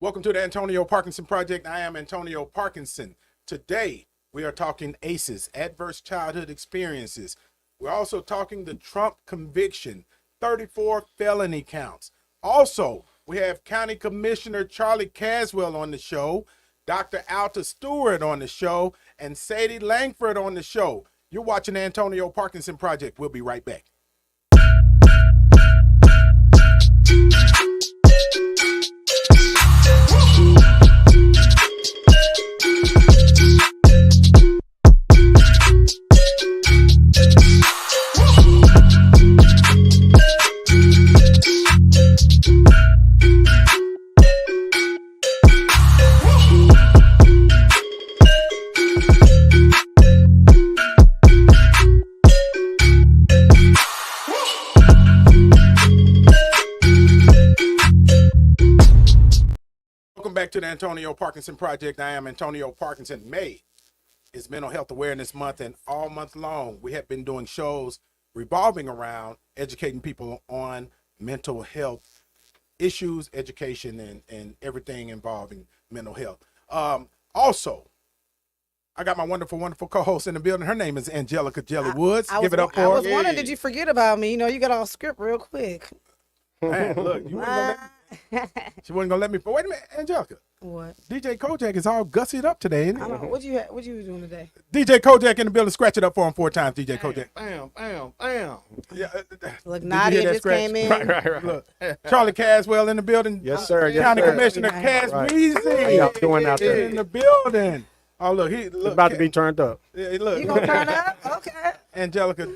Welcome to the Antonio Parkinson Project. I am Antonio Parkinson. Today, we are talking ACEs, Adverse Childhood Experiences. We're also talking the Trump conviction, 34 felony counts. Also, we have County Commissioner Charlie Caswell on the show, Dr. Alta Stewart on the show, and Sadie Langford on the show. You're watching the Antonio Parkinson Project. We'll be right back. Welcome back to the Antonio Parkinson Project. I am Antonio Parkinson. May is Mental Health Awareness Month, and all month long we have been doing shows revolving around educating people on mental health issues, education, and everything involving mental health. Also, I got my wonderful co-host in the building. Her name is Angelica Jelly Woods. Give it up for her. I was wondering, did you forget about me? You know, you got off script real quick. Man, look, you she wasn't gonna let me. But wait a minute, Angelica. What? DJ Kojak is all gussied up today, isn't I he? don't know. What you doing today? DJ Kojak in the building. Scratch it up for him 4 times, DJ Kojak. Bam, bam, bam. Yeah. Look, Did you Nadia hear that just scratch? came in. Right. Look, Charlie Caswell in the building. Yes, sir. Yes, County sir. Commissioner Cass Right. Weezy How y'all doing out there? in the building. Oh, look, It's about to be turned up. Look, You gonna turn up? Okay. Angelica.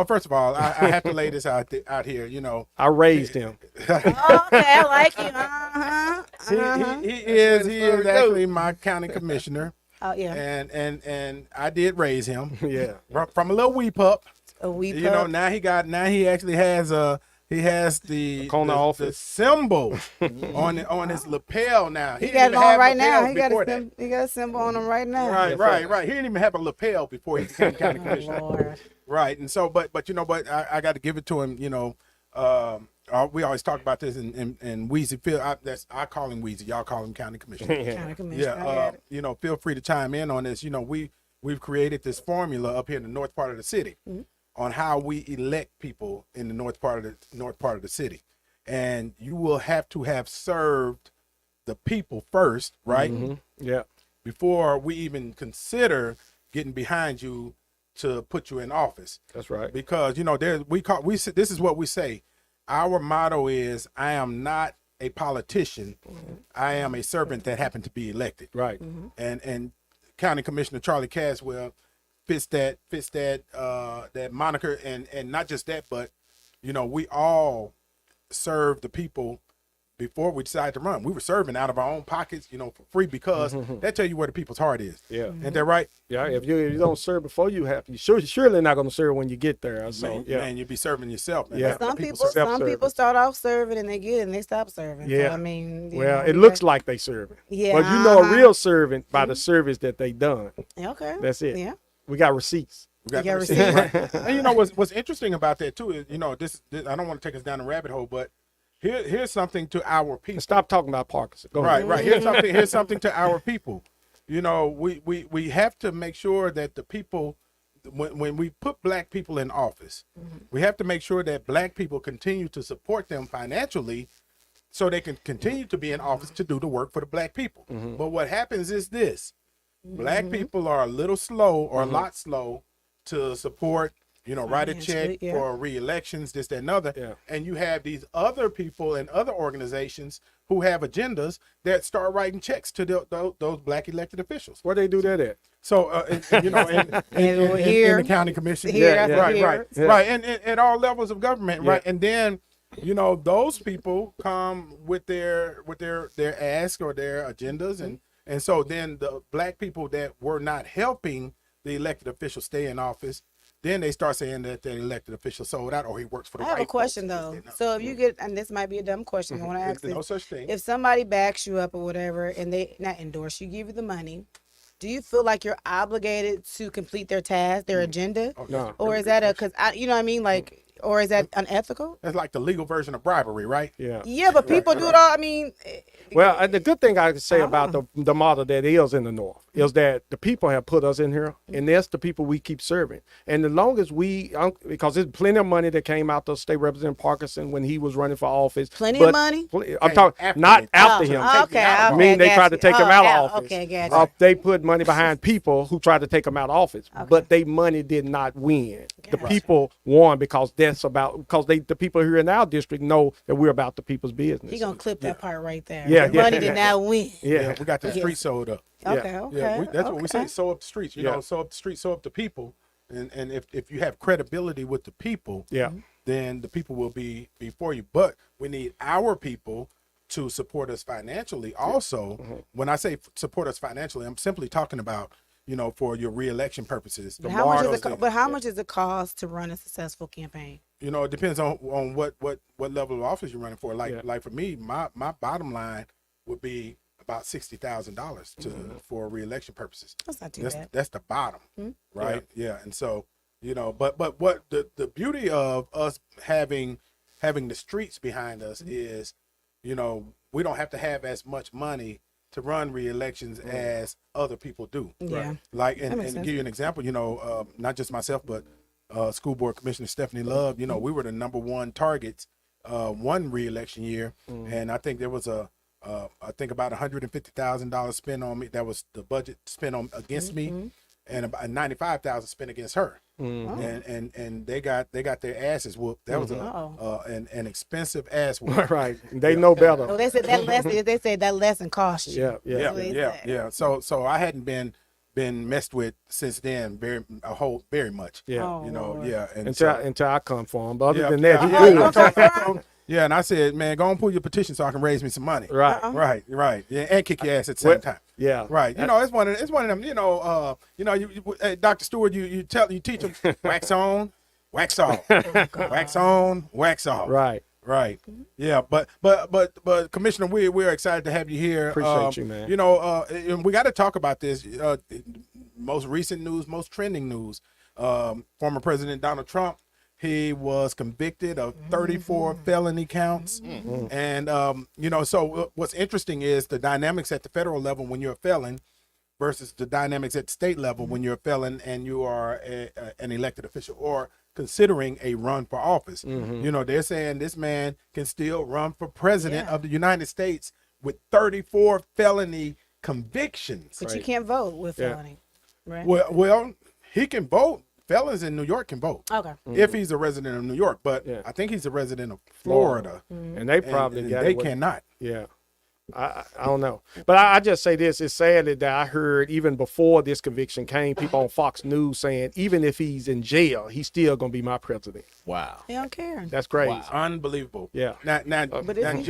First of all, I have to lay this out here. You know, I raised him. Okay, I like you. he is actually my county commissioner, Oh yeah. and I did raise him Yeah. from a little wee pup. A wee You know, pup. now he actually has the Corner the office. symbol on his lapel now. He didn't got it even on have right now. lapels He got before a that. he got a symbol on him right now. Right. He didn't even have a lapel before he became county Oh, commissioner. Lord. Right, and so, but you know, I got to give it to him. You know, we always talk about this, and Weezy, I call him Weezy. Y'all call him county commissioner. County commissioner. I Yeah, got it. you know, feel free to chime in on this. You know, we've created this formula up here in the north part of the city on how we elect people in the north part of the city, and you will have to have served the people first, right? Yeah. Before we even consider getting behind you to put you in office. That's right. Because you know, this is what we say. Our motto is, I am not a politician. I am a servant that happened to be elected. Right. And County Commissioner Charlie Caswell fits that that moniker, and not just that, but you know, we all serve the people before we decided to run. We were serving out of our own pockets, you know, for free, because that tell you where the people's heart is. Yeah. Ain't that right? Yeah. If you don't serve before you have, you surely not going to serve when you get there. So yeah. Man, you'd be serving yourself, man. Yeah. That's what Some say. people start off serving and they get it and they stop serving. Yeah. So, I mean, you Well, know, it looks like they serving. Yeah. But you know a real servant by the service that they done. Okay. That's it. Yeah. We got receipts. We got You the got receipt, receipts. right? And you know what's interesting about that too is, you know, this I don't want to take us down a rabbit hole, but here's something to our people. Stop talking about Parkinson. Go ahead. Right. Here's something to our people. You know, we have to make sure that the people, when we put black people in office, we have to make sure that black people continue to support them financially so they can continue to be in office to do the work for the black people. But what happens is this: black people are a little slow or a lot slow to support, you know, write a check Financially, yeah. for re-elections, this, that, and other. Yeah. And you have these other people and other organizations who have agendas that start writing checks to those black elected officials. Where they do that at? So, you know, in Here. the county commission, Here, Yeah, that's here. right, and at all levels of government, Yeah. right, and then, you know, those people come with their ask or their agendas, and so then the black people that were not helping the elected officials stay in office, then they start saying that the elected official sold out or he works for the I have white a question folks. though. So if you get, and this might be a dumb question, I want to ask There's no this. such thing. If somebody backs you up or whatever, and they not endorse you, give you the money, do you feel like you're obligated to complete their task, their agenda, Oh, No. or is that a? Because you know what I mean, like Or is that unethical? That's like the legal version of bribery, right? Yeah. Yeah, but people do it all. I mean, Well, the good thing I can say Oh. about the model that is in the North is that the people have put us in here, and that's the people we keep serving. And the longest because there's plenty of money that came out to State Representative Parkinson when he was running for office. Plenty of money? I'm talking After not they- after Oh, him. okay, I mean, they tried to take him out of office. Okay, gotcha. They put money behind people who tried to take him out of office, but they money did not win. The Gotcha. people won because the people here in our district know that we're about the people's business. He gonna clip that part right there. Yeah, The yeah. money did not win. Yeah, We got the street sold up. Okay, Yeah. okay. Yeah, that's what we say. okay. Sew up the streets. You Yeah. know, sew up the streets, sew up the people. And if you have credibility with the people, yeah. then the people will be for you. But we need our people to support us financially. Also, when I say support us financially, I'm simply talking about, for your reelection purposes. But how much Martles, is it? But how much does it cost to run a successful campaign? it depends on what level of office you're running for. Yeah. Like for me, my bottom line would be about $60,000 for reelection purposes. That's not too That's bad. that's the bottom, right? Yeah. And so, but what the beauty of us having the streets behind us is, we don't have to have as much money to run re-elections as other people do. Yeah. Like, and makes to sense. give you an example, not just myself, but School Board Commissioner Stephanie Love, we were the number one targets one re-election year, and I think there was I think about $150,000 spent on me. That was the budget spent on against me, and about $95,000 spent against her. And they got their asses whooped. That was an expensive ass whoop. Right. They know better. Oh, they said that lesson. They said that lesson cost you. Yeah, yeah. That's what they said. Yeah. So I hadn't been messed with since then very much. Yeah. Oh, Lord. And Until I come for them. But other yeah, than that, yeah, you I good. told- yeah, and I said, man, go and pull your petition so I can raise me some money. Right. Right. Yeah, and kick your ass at the same time. Yeah. Right. It's one of them. Dr. Stewart, you teach them wax on, wax off, wax on, wax off. Right. Right. Yeah. But Commissioner, we're excited to have you here. Appreciate you, man. And we got to talk about this. Most recent news, most trending news. Former President Donald Trump. He was convicted of 34 felony counts. And, so what's interesting is the dynamics at the federal level when you're a felon versus the dynamics at the state level when you're a felon and you are an elected official or considering a run for office. They're saying this man can still run for president of the United States with 34 felony convictions. But you can't vote with felony, right? Well, he can vote. Felons in New York can vote. Okay. If he's a resident of New York, but I think he's a resident of Florida. And they probably and got they it with- cannot. Yeah. I don't know. But I just say this. It's sad that I heard even before this conviction came, people on Fox News saying even if he's in jail, he's still going to be my president. Wow. They don't care. That's crazy. Wow. Unbelievable. Yeah. Now But if he-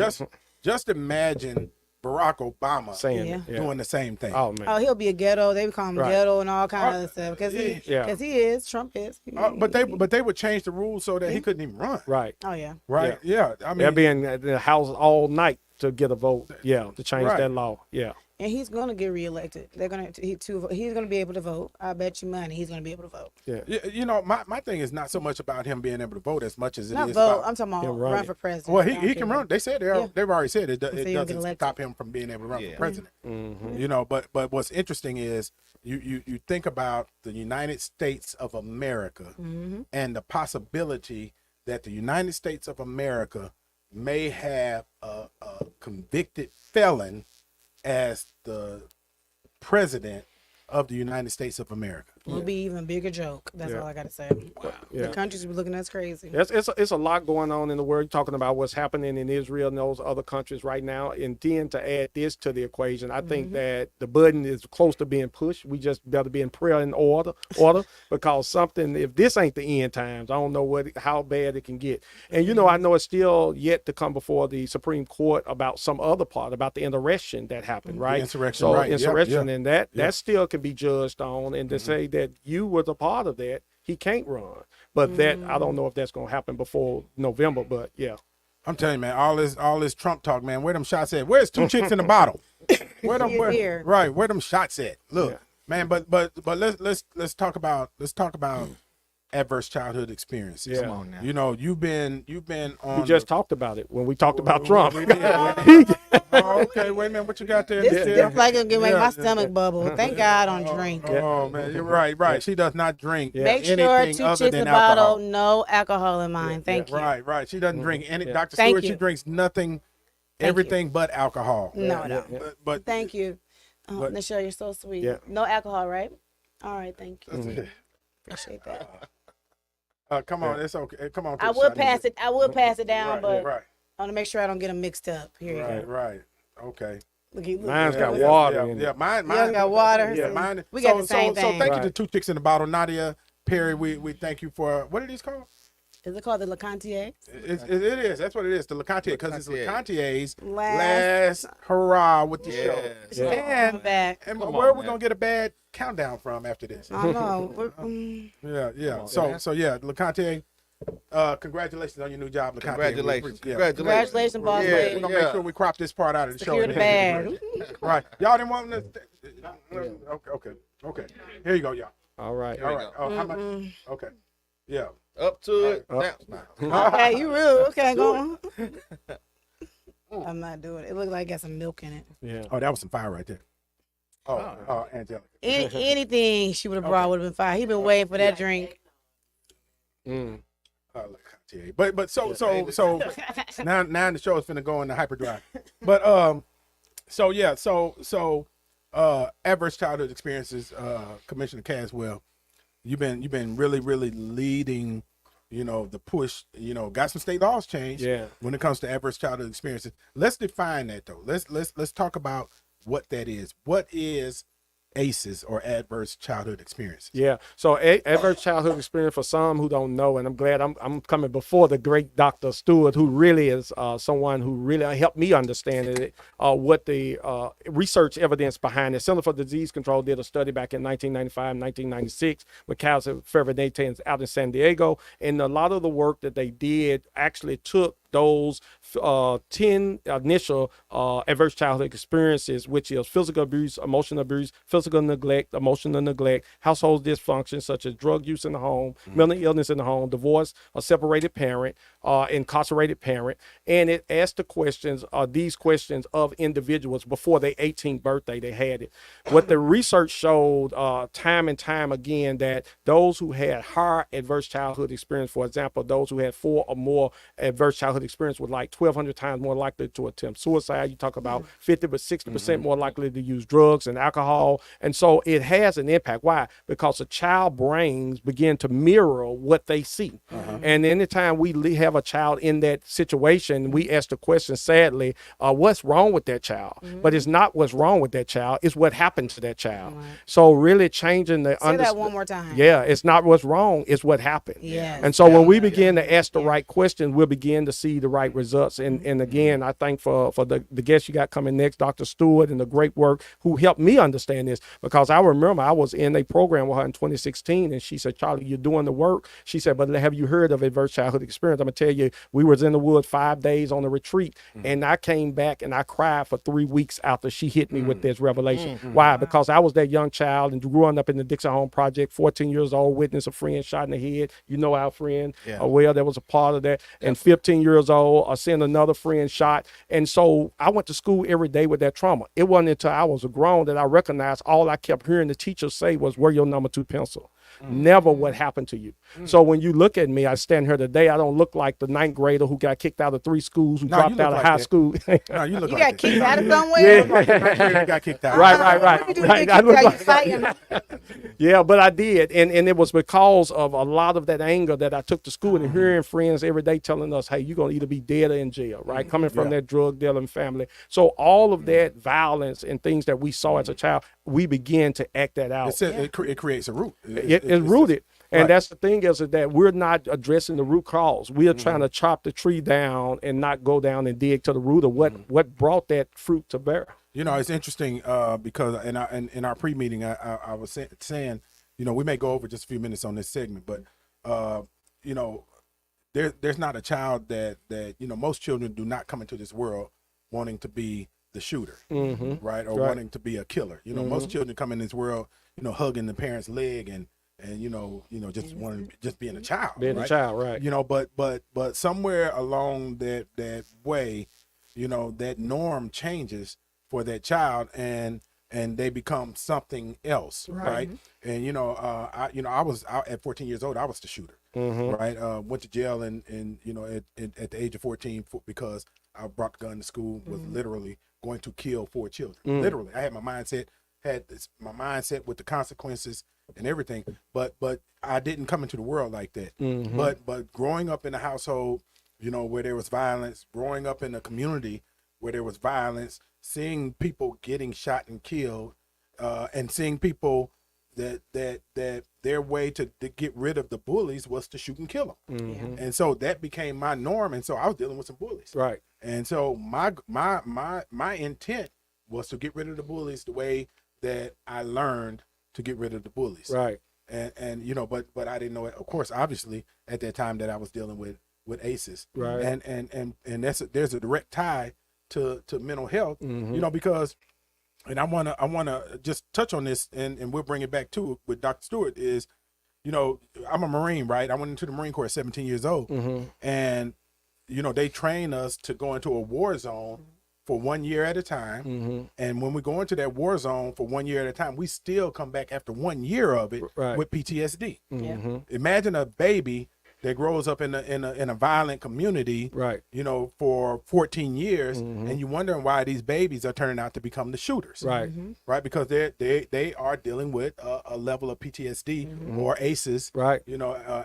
just imagine Barack Obama Saying Yeah. it. Yeah. doing the same thing. Oh, man. Oh, he'll be a ghetto. They would call him Right. ghetto and all kind of other stuff because Yeah. he is. Trump is. But they would change the rules so that he couldn't even run. Right. Oh yeah. Right. Yeah. I They'll mean, be in the house all night to get a vote. Yeah. To change Right. that law. Yeah. And he's gonna get reelected. They're gonna he's gonna be able to vote. I bet you money he's gonna be able to vote. Yeah. my thing is not so much about him being able to vote as much as it Not is vote. about. I'm talking him about running. run for president. Well, I don't he can care. run. They said Yeah. they've already said it. So It he'll get doesn't elected. stop him from being able to run Yeah. for president. Mm-hmm. But what's interesting is you think about the United States of America and the possibility that the United States of America may have a convicted felon as the president of the United States of America. It'll be even bigger joke. That's Yeah. all I gotta say. Yeah. The countries be looking at us crazy. It's a lot going on in the world. You're talking about what's happening in Israel and those other countries right now. And then to add this to the equation, I think that the button is close to being pushed. We just better be in prayer and order because if this ain't the end times, I don't know how bad it can get. And I know it's still yet to come before the Supreme Court about some other part about the insurrection that happened, right? insurrection, so right. Yep, insurrection, yep. and that still can be judged on. And to say that you was a part of that, he can't run. But that I don't know if that's gonna happen before November. But yeah. I'm telling you, man, all this Trump talk, man. Where them shots at? Where's two chicks in the bottle? Where them? Here. Where them shots at? Look, Yeah. man. But let's talk about adverse childhood experiences. Yeah. Come on now. You know, you've been on. We just talked about it when we talked about Trump. We did. Oh, okay, wait a minute. What you got there? This like gonna make Yeah. my stomach bubble. Thank God I don't drink. Oh man, you're right. She does not drink Make sure anything 2 other chicks a than bottle, alcohol. no alcohol in mine. Thank you. Right. She doesn't drink any. Yeah. Dr. Thank Stewart, she you. drinks nothing, Thank everything but alcohol. No, no. But Thank you. But- Nichelle, you're so sweet. Yeah. No alcohol, right? All right, thank you. Appreciate that. come on, it's okay. Come on. I take a will shot. pass it. I will pass it down, but Right. I want to make sure I don't get them mixed up. Here you go. Right. Okay. Look, look. Mine's got Yeah, water yeah, in yeah, it. mine got water. Yeah, See? mine. We got the same So thing. thank you to Right. 2 Chicks in the Bottle, Nadia Perry. We thank you for what are these called? Is it called the LeContier? It is. That's what it is. The LeContier, because it's LeContier's. LeContier's Last- last hurrah with the show. Yeah. I'm back. And Come where on, are we man. gonna get a bad countdown from after this? I know. Yeah. So LeContier, congratulations on your new job, LeContier. Congratulations. Congratulations, boss Yeah, lady. We're gonna make sure we crop this part out of the show. Secure the bag. Right. Y'all didn't want to. Okay. Here you go, y'all. All right. All right. Oh, how much? Okay. Yeah. Up to it. Up. Down. Okay, you rude. Okay, go on. I'm not doing it. It looked like it got some milk in it. Yeah. Oh, that was some fire right there. Oh, Angelica. Anything she would have brought would have been fine. He been waiting for that drink. Mm. LeContier. But so now the show is finna go into hyperdrive. But adverse childhood experiences, Commissioner Caswell, you've been really leading, the push, got some state laws changed Yeah. when it comes to adverse childhood experiences. Let's define that though. Let's talk about what that is. What is ACEs, or adverse childhood experiences? Yeah. So adverse childhood experience, for some who don't know, and I'm glad I'm coming before the great Dr. Stewart, who really is someone who really helped me understand it, what the research evidence behind it. Center for Disease Control did a study back in 1995, 1996 with Kaiser Fervanete out in San Diego. And a lot of the work that they did actually took those 10 initial adverse childhood experiences, which is physical abuse, emotional abuse, physical neglect, emotional neglect, household dysfunction such as drug use in the home, mental illness in the home, divorce, a separated parent, incarcerated parent, and it asked the questions, these questions of individuals before their 18th birthday. They had it. What the research showed time and time again, that those who had higher adverse childhood experience, for example, those who had 4 or more adverse childhood experience, were like 1,200 times more likely to attempt suicide. You talk about 50 but 60% more likely to use drugs and alcohol. And so it has an impact. Why? Because the child brains begin to mirror what they see. And anytime we have a child in that situation, we ask the question, sadly, what's wrong with that child? But it's not what's wrong with that child, it's what happened to that child. So really changing the Say that one more time. Yeah, it's not what's wrong, it's what happened. Yes. And so when we begin to ask the right questions, we'll begin to see the right results. And again, I thank for the guest you got coming next, Dr. Stewart, and the great work who helped me understand this, because I remember I was in a program with her in 2016, and she said, Charlie, you're doing the work. She said, but have you heard of adverse childhood experience? I'm gonna tell you, we was in the woods 5 days on a retreat, and I came back and I cried for 3 weeks after she hit me with this revelation. Why? Because I was that young child and growing up in the Dixon Home Project, 14 years old, witnessed a friend shot in the head. Our friend, well, that was a part of that. And 15 years old, seeing another friend shot. And so I went to school every day with that trauma. It wasn't until I was grown that I recognized all I kept hearing the teacher say was, wear your number 2 pencil. Never what happened to you. So when you look at me, I stand here today, I don't look like the 9th grader who got kicked out of 3 schools, who dropped out of high school. No, you look You like got kicked out of somewhere? Yeah. Got kicked out. Right. I look yeah, but I did. And it was because of a lot of that anger that I took to school, and hearing friends every day telling us, hey, you're going to either be dead or in jail, right? Coming from that drug dealing family. So all of that violence and things that we saw as a child, we began to act that out. It creates a root. It's rooted. And that's the thing is that we're not addressing the root cause. We are trying to chop the tree down and not go down and dig to the root of what brought that fruit to bear. It's interesting because in our pre-meeting, I was saying, we may go over just a few minutes on this segment, but there's not a child that most children do not come into this world wanting to be the shooter, right, or wanting to be a killer. Most children come in this world, hugging the parent's leg and and just wanting just being a child, Being right? a child, right? But somewhere along that way, that norm changes for that child, and they become something else, right? And I was out at 14 years old. I was the shooter, right? Went to jail and at the age of 14 because I brought the gun to school, was literally going to kill 4 children. Literally, I had my mindset with the consequences and everything, but I didn't come into the world like that. But growing up in a household, where there was violence, growing up in a community where there was violence, seeing people getting shot and killed, and seeing people that their way to get rid of the bullies was to shoot and kill them. And so that became my norm, and so I was dealing with some bullies. Right. And so my intent was to get rid of the bullies the way that I learned to get rid of the bullies. Right. And but I didn't know it, of course, obviously at that time, that I was dealing with ACEs. Right. And there's a direct tie to mental health, because, and I wanna just touch on this, and we'll bring it back to with Dr. Stewart, is, I'm a Marine, right? I went into the Marine Corps at 17 years old, and they train us to go into a war zone for 1 year at a time. And when we go into that war zone for 1 year at a time, we still come back after 1 year of it with PTSD. Imagine a baby that grows up in a violent community, right? For 14 years, and you're wondering why these babies are turning out to become the shooters, right? Right, because they are dealing with a level of PTSD or ACEs, right?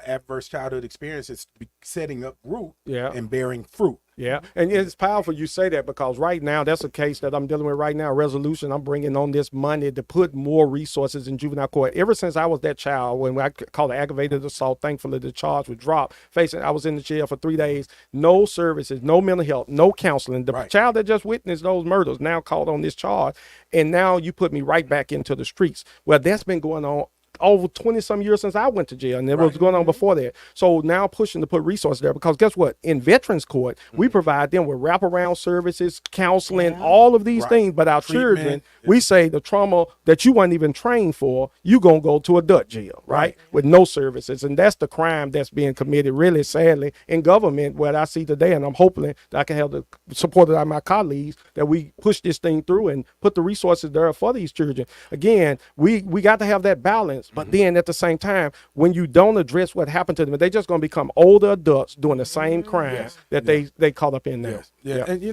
Adverse childhood experiences setting up root, and bearing fruit. Yeah, and it's powerful you say that, because right now that's a case that I'm dealing with right now, a resolution. I'm bringing on this money to put more resources in juvenile court. Ever since I was that child, when I called it aggravated assault, thankfully the charge was dropped. I was in the jail for 3 days, no services, no mental health, no counseling. The child that just witnessed those murders now called on this charge, and now you put me right back into the streets. Well, that's been going on over 20 some years since I went to jail, and it was going on before that. So now pushing to put resources there, because guess what? In Veterans Court, we provide them with wraparound services, counseling, all of these things. But our children, we say the trauma that you weren't even trained for, you gonna go to adult jail, right? With no services, and that's the crime that's being committed, really sadly, in government. What I see today, and I'm hoping that I can have the support of my colleagues, that we push this thing through and put the resources there for these children. Again, we got to have that balance. But then at the same time, when you don't address what happened to them, they're just going to become older adults doing the same crime that they caught up in now. And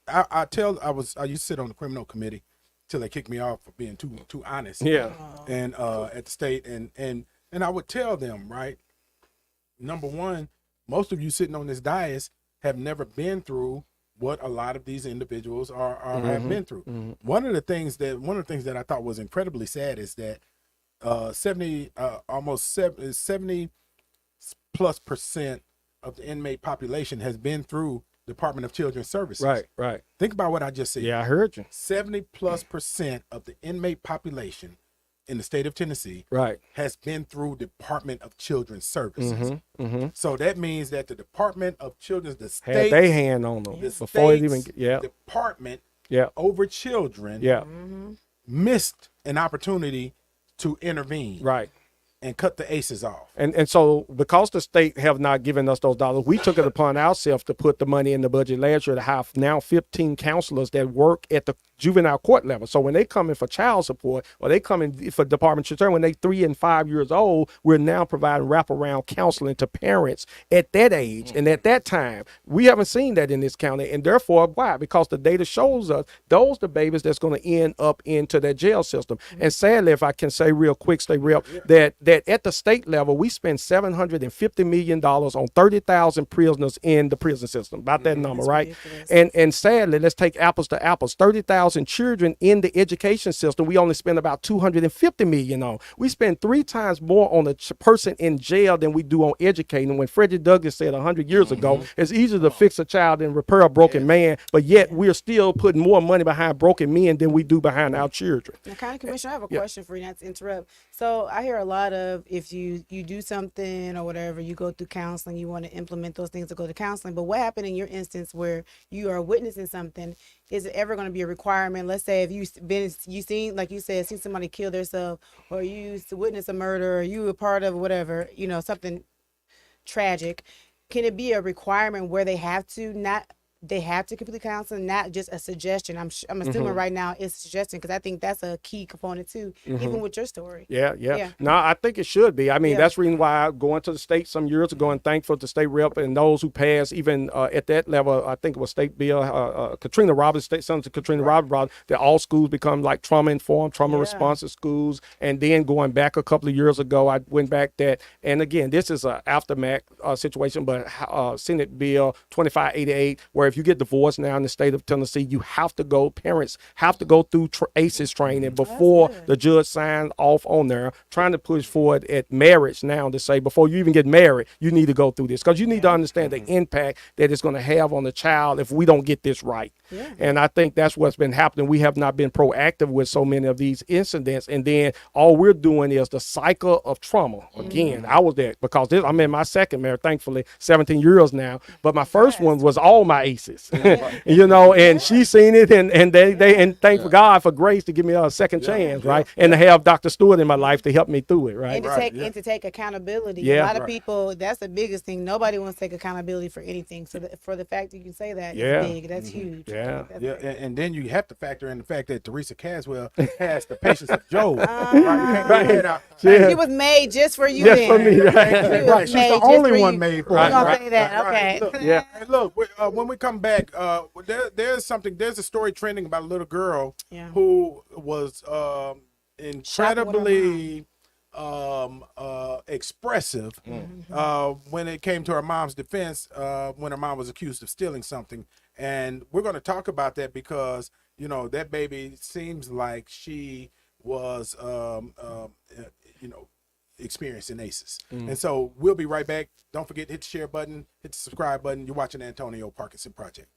I used to sit on the criminal committee till they kicked me off for being too honest. And at the state, and I would tell them, right, number one, most of you sitting on this dais have never been through what a lot of these individuals have been through. One of the things that I thought was incredibly sad is that 70 plus percent of the inmate population has been through Department of Children's Services. Right. Think about what I just said. Yeah, I heard you. 70 plus percent of the inmate population in the state of Tennessee has been through Department of Children's Services. So that means that the Department of Children's, the state, had they hand on them before it even department over children missed an opportunity to intervene and cut the ACEs off. And so because the state have not given us those dollars, we took it upon ourselves to put the money in the budget last year to have now 15 counselors that work at the juvenile court level. So when they come in for child support, or they come in for Department of Children when they 3 and 5 years old, we're now providing wraparound counseling to parents at that age. And at that time, we haven't seen that in this county. And therefore, why? Because the data shows us those the babies that's going to end up into that jail system. And sadly, if I can say real quick, that at the state level, we spend $750 million on 30,000 prisoners in the prison system, about that number, right? And sadly, let's take apples to apples, 30,000 children in the education system, we only spend about $250 million on. We spend 3 times more on a person in jail than we do on educating. When Frederick Douglass said 100 years ago, it's easier to fix a child than repair a broken man, but yet we're still putting more money behind broken men than we do behind our children. Now, County Commissioner, I have a question for you, not to interrupt. So I hear a lot of, if you do something or whatever, you go through counseling, you want to implement those things to go to counseling. But what happened in your instance where you are witnessing something? Is it ever going to be a requirement requirement. Let's say if you seen, like you said, seen somebody kill themselves, or you used to witness a murder, or you were part of whatever, something tragic. Can it be a requirement where they have to complete counseling, not just a suggestion? I'm assuming right now it's a suggestion, because I think that's a key component too, even with your story. Yeah. No, I think it should be. I mean, that's the reason why I going to the state some years ago, and thankful to state rep and those who passed, even at that level. I think it was state bill, Katrina Roberts, state Senator Katrina Roberts, that all schools become like trauma-informed, trauma-responsive schools. And then going back a couple of years ago, I went back that, and again, this is an aftermath situation, but Senate Bill 2588, where if you get divorced now in the state of Tennessee, you have to go, parents have to go through ACEs training before the judge signs off on there, trying to push forward at marriage now to say, before you even get married, you need to go through this, because you need to understand the impact that it's going to have on the child if we don't get this right. And I think that's what's been happening. We have not been proactive with so many of these incidents, and then all we're doing is the cycle of trauma. Again, I was there because I'm in my second marriage, thankfully, 17 years now, but my first one was all my ACEs. And she seen it, and they thank God for grace to give me a second chance, right? And to have Dr. Stewart in my life to help me through it, right? And to take accountability. A lot of people, that's the biggest thing. Nobody wants to take accountability for anything. So for the fact that you can say that is big, that's huge. And then you have to factor in the fact that Teresa Caswell has the patience of Job. Right? She was made just for you. Just for me, right? She's the only one made for you. us. We're gonna say that, okay? Look, when we come back, there's a story trending about a little girl who was incredibly expressive when it came to her mom's defense when her mom was accused of stealing something. And we're going to talk about that because, that baby seems like she was, experiencing ACEs. And so we'll be right back. Don't forget to hit the share button, hit the subscribe button. You're watching the Antonio Parkinson Project.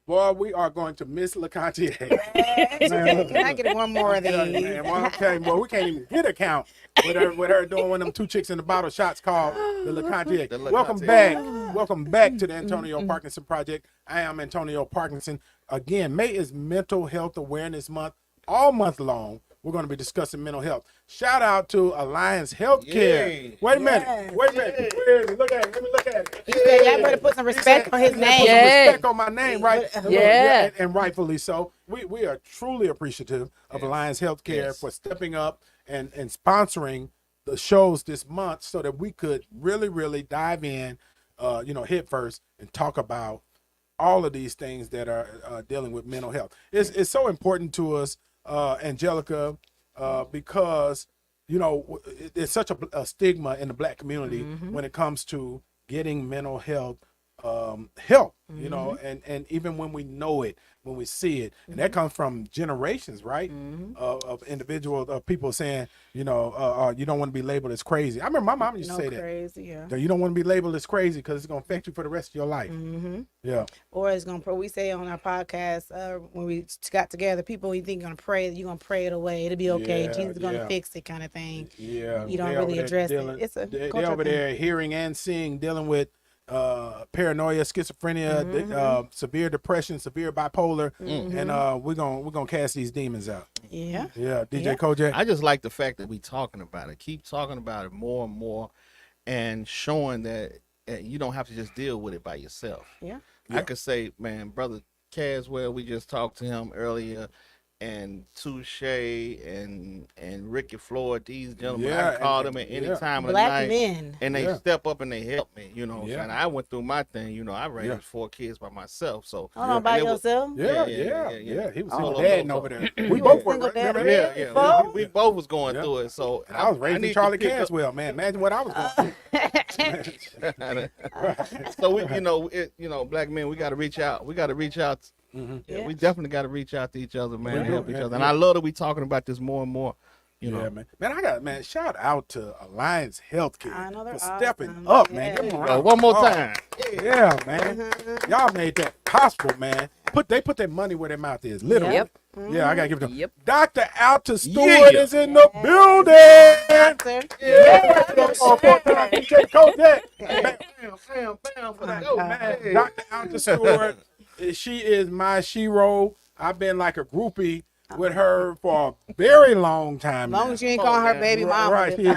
Boy, we are going to miss LeContier. Can I get one more of these? Well, we can't even get a count with her doing one of them two chicks in the bottle shots called the LeContier. Welcome back to the Antonio Parkinson Project. I am Antonio Parkinson. Again, May is Mental Health Awareness Month. All month long, we're going to be discussing mental health. Shout out to Alliance Healthcare. Yay. Wait a minute. Yes. Wait a minute. Where is it? Look at it. Let me look at it. He said, y'all better put some respect on his Put name. some Yeah. respect on my name, right? Yeah. And rightfully so. We are truly appreciative of Alliance Healthcare Yes. for stepping up and sponsoring the shows this month so that we could really dive in, head first and talk about all of these things that are dealing with mental health. It's so important to us, Angelica, because it's such a stigma in the Black community when it comes to getting mental health help, and even when we know it, when we see it, and that comes from generations, right, of individuals, of people saying, you don't want to be labeled as crazy. I remember my mom used to say that. Crazy, yeah. You don't want to be labeled as crazy because it's going to affect you for the rest of your life. Yeah. Or it's gonna. We say on our podcast when we got together, people you think gonna pray, you're gonna pray it away. It'll be okay. Yeah, Jesus is gonna yeah. fix it, kind of thing. Yeah. You don't They really over there address it. dealing- It's a they cultural over thing. there hearing and seeing, dealing with paranoia, schizophrenia, severe depression, severe bipolar, and we're gonna cast these demons out. Yeah. Yeah, DJ Yeah. Kojak. I just like the fact that we talking about it. Keep talking about it more and more, and showing that you don't have to just deal with it by yourself. Yeah. Yeah. I could say, man, brother Caswell, we just talked to him earlier, and Touche and Ricky Floyd, these gentlemen, Yeah, I called and- them at any yeah. time of the Black night. men. And they Yeah. step up and they help me, what I'm Yeah. saying? I went through my thing, I raised Yeah. 4 kids by myself. So Hold on, by and it was- yourself. Yeah, Yeah. He was Oh, single oh, dad oh, over there. oh. We You both was were. single dad? Remember that? yeah, Both? we both was going Yeah. through it. So And I was raising need Charlie to pick up- Caswell, man. Imagine what I was going through. So we, Black men, we got to reach out. We got to reach out. Yeah. We definitely got to reach out to each other, man, We and do, help each man. other. And I love that we talking about this more and more. You know, Yeah, man. Shout out to Alliance Healthcare I know they're for stepping awesome. up, man. Yeah. Give 'em a Yo, round. one more Oh, time. Yeah, man. Y'all made that possible, man. They put their money where their mouth is, literally. Yep. Yeah, I gotta give it to them. Yep. Dr. Alta Stewart Yeah. is in the building. Doctor. Yeah. DJ Kojak. Bam, for My the go, God. man. Dr. Alta Stewart, she is my shero. I've been like a groupie with her for a very long time. As long now. as you ain't calling her baby mama. Right, then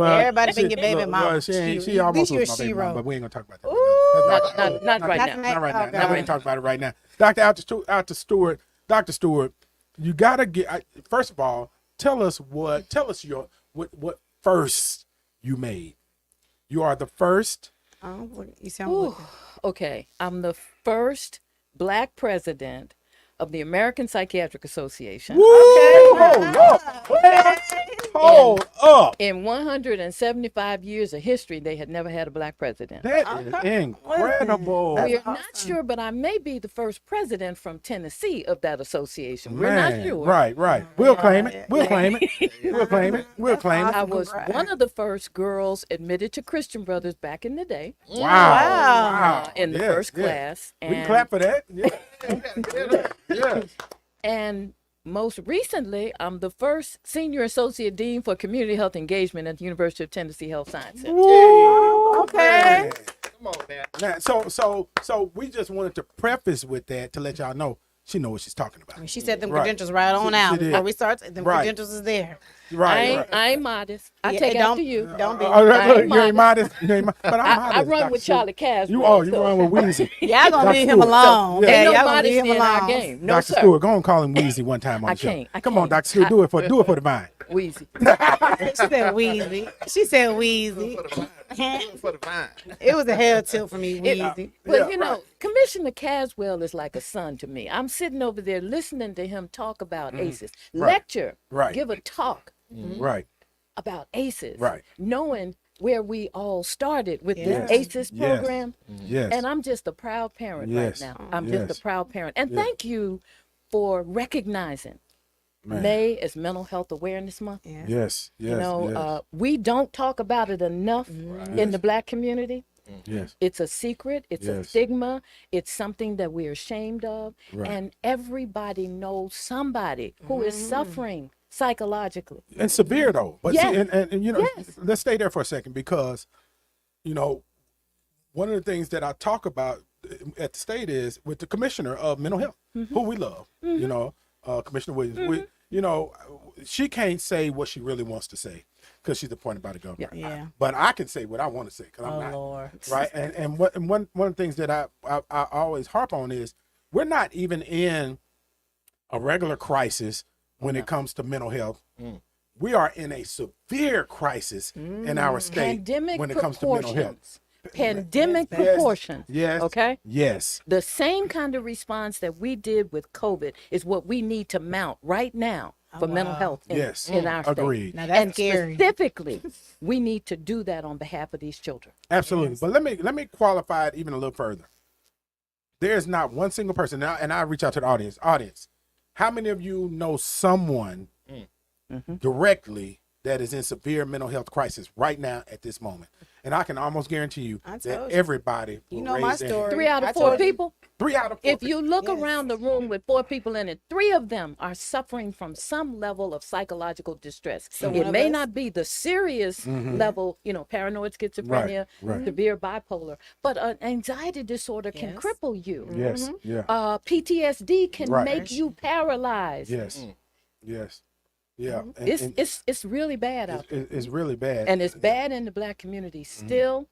Well, Everybody been your baby look, mama. well, she At almost least you a was my baby mama, shero. but we ain't gonna talk about that. Ooh. Not right Not now. Not right now. Okay. Not right talk about it right now. Dr. Alta Stewart, Dr. Stewart, you gotta get. First of all, tell us what first you made. You are the first. Oh, you sound Ooh, good. okay. I'm the first Black president of the American Psychiatric Association. Woo! Hold up. Hold up. In 175 years of history, they had never had a Black president. That is incredible. That's We're not awesome. sure, but I may be the first president from Tennessee of that association. We're not Man, sure. Right. We'll claim it. We'll claim it. We'll claim it. We'll claim it. I was Congrats. one of the first girls admitted to Christian Brothers back in the day, Wow. in the Yes, first yes. class. We can clap for that. Yeah. And most recently, I'm the first senior associate dean for community health engagement at the University of Tennessee Health Science Center. Woo, Okay. Come on, man. Now, so we just wanted to preface with that to let y'all know she knows what she's talking about. She said them Right. credentials right on She out. did. Before we start, them Right. credentials is there. Right. I ain't modest. I Yeah, take don't- after you. Don't be. Oh, look, I ain't you ain't modest. You ain't but I'm I modest. run Dr. with Stewart. Charlie Caswell. You so run with Weezy. Y'all gonna Dr. leave him Stewart. alone. Ain't Yeah, no y'all gonna modesty leave him in our alone. game. No, Dr. sir. Stewart, go and call him Weezy one time on I the show. can't. I Come on, can't. Dr. Stewart, do it for the vine. Wheezy. She said Wheezy. She said Wheezy. For the vine. It was a hell tilt for me, Wheezy. But Yeah, Commissioner Caswell is like a son to me. I'm sitting over there listening to him talk about ACEs, Right. lecture, Right. give a talk Right. about ACEs, Right. knowing where we all started with Yes. this ACEs Yes. program. Yes. And I'm just a proud parent Yes. right now. I'm Yes. just a proud parent. And Yes. thank you for recognizing Man. May is Mental Health Awareness Month. Yeah. Yes. Yes. We don't talk about it enough in the Black community. Yes. It's a secret. It's a Yes. stigma. It's something that we're ashamed of. Right. And everybody knows somebody who is suffering psychologically. And severe though. But Yes. see, and Yes. let's stay there for a second because, one of the things that I talk about at the state is with the commissioner of mental health, who we love, Commissioner Williams. you know, she can't say what she really wants to say because she's appointed by the government. Yeah. But I can say what I want to say because I'm Oh not. Lord. Right. And one of the things that I always harp on is we're not even in a regular crisis when it comes to mental health. We are in a severe crisis in our state Pandemic when it comes to mental health. proportions. Pandemic Yes. proportions. Yes. Okay. Yes. The same kind of response that we did with COVID is what we need to mount right now for mental wow. health in, Yes. in our state. Agreed. Now that's And scary. specifically, we need to do that on behalf of these children. Absolutely. Yes. But let me qualify it even a little further. There is not one single person now, and I reach out to the audience. Audience, how many of you know someone directly that is in severe mental health crisis right now at this moment? And I can almost guarantee you I that told you. everybody will You know my raise their hand. story. 3 out I of 4 told you. people. 3 out of 4. If you look Yes. around the room with 4 people in it, 3 of them are suffering from some level of psychological distress. So it one of may us- not be the serious level, paranoid schizophrenia, right. severe bipolar, but an anxiety disorder can Yes. cripple you. Yes. Yeah. PTSD can Right. make you paralyzed. Yes. Yes. Yeah. And- It's and it's really bad out there. it's really bad. And it's bad in the Black community still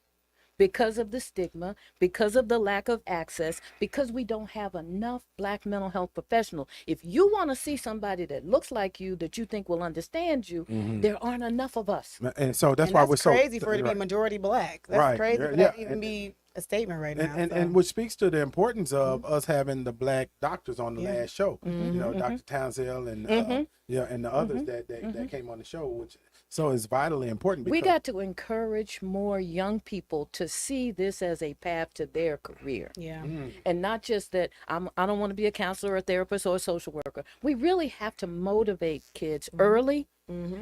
because of the stigma, because of the lack of access, because we don't have enough Black mental health professionals. If you want to see somebody that looks like you, that you think will understand you, there aren't enough of us. And so that's And why that's we're so crazy for it to be right. majority Black. That's Right. crazy Yeah, for that yeah. even be a statement right now. And, so. and which speaks to the importance of us having the Black doctors on the Yeah. last show. You know, Dr. Townsend and and the others that came on the show, which so is vitally important. Because, We got to encourage more young people to see this as a path to their career. yeah. And not just that I don't want to be a counselor, a therapist, or a social worker. We really have to motivate kids early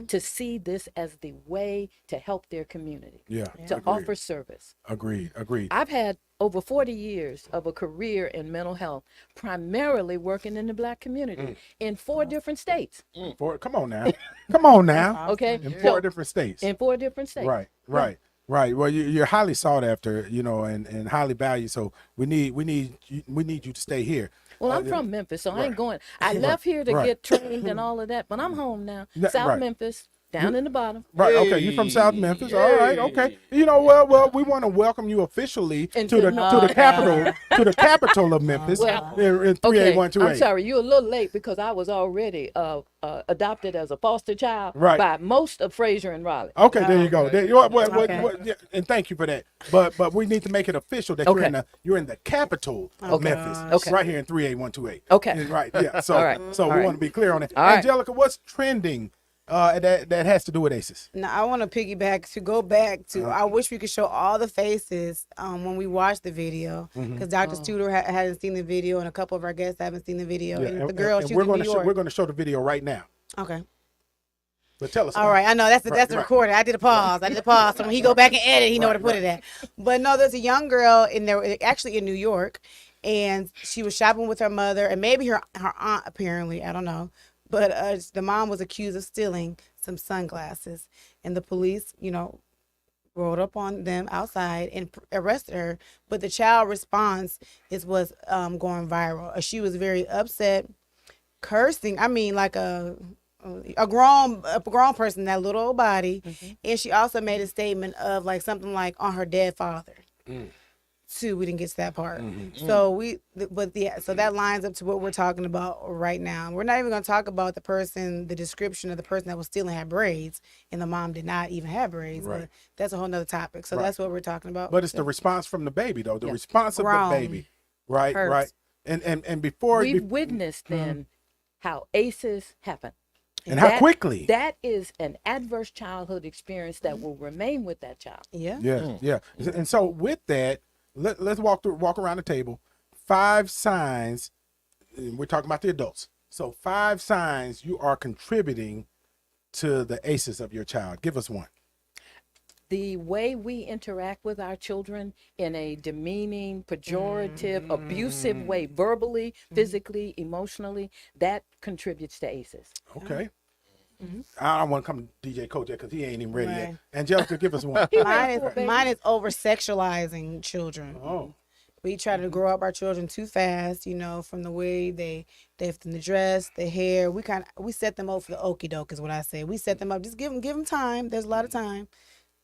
to see this as the way to help their community, yeah, to agreed. offer service. Agreed. I've had over 40 years of a career in mental health, primarily working in the Black community in 4 different states. Come on now. Come on now. Okay, In 4 So, different states. in 4 different states. Right. Well, you're highly sought after, and highly valued. So we need you to stay here. Well, I'm from Memphis, so I ain't Right. going. I left here to Right. get trained and all of that, but I'm home now. Yeah, South right. Memphis, down in the bottom. Right. Okay. You're from South Memphis. All right. Okay. You know, well, we want to welcome you officially to Into- the capital of Memphis Well, in Okay, 38128. I'm sorry, you're a little late because I was already adopted as a foster child Right. by most of Fraser and Raleigh. Okay, there you go. Okay. Yeah, and thank you for that. But we need to make it official that Okay. you're in the capital of Memphis, Okay. right here in 38128. Okay. And right. Yeah. So All right. so All we right. want to be clear on it. All right. Angelica, what's trending that has to do with ACEs? Now I want to piggyback to go back to. I wish we could show all the faces when we watched the video because Dr. Studer hadn't seen the video and a couple of our guests haven't seen the video. And the girl, she we're was in going New to York. we're going to show the video right now. Okay. But tell us. All right, I know that's the Right. recording. I did a pause. So when he go back and edit, he know where to put it at. But no, there's a young girl in there, actually in New York, and she was shopping with her mother and maybe her aunt. Apparently, I don't know. But the mom was accused of stealing some sunglasses, and the police, rolled up on them outside and arrested her. But the child response was going viral. She was very upset, cursing. I mean, like a grown person, that little old body, and she also made a statement of like something like on her dead father. Too, we didn't get to that part. So so that lines up to what we're talking about right now. We're not even going to talk about the description of the person that was stealing had braids, and the mom did not even have braids. Right. But that's a whole nother topic. So Right. that's what we're talking about. But it's the response from the baby, though. The Yeah. response of Grown. the baby. Right. Hurts. Right. And before We've witnessed then how ACEs happen. and how quickly. That is an adverse childhood experience that will remain with that child. yeah. Yeah. And so with that, let's walk around the table. 5 signs. And we're talking about the adults. So 5 signs you are contributing to the ACEs of your child. Give us one. The way we interact with our children in a demeaning, pejorative, abusive way, verbally, physically, emotionally, that contributes to ACEs. Okay. I don't want to come to DJ Kojak because he ain't even ready yet. Right. Angelica, give us one. Mine is over sexualizing children. Oh. We try to grow up our children too fast, you know, from the way they from the dress, the hair. We set them up for the okie doke is what I say. We set them up. Just give them time. There's a lot of time.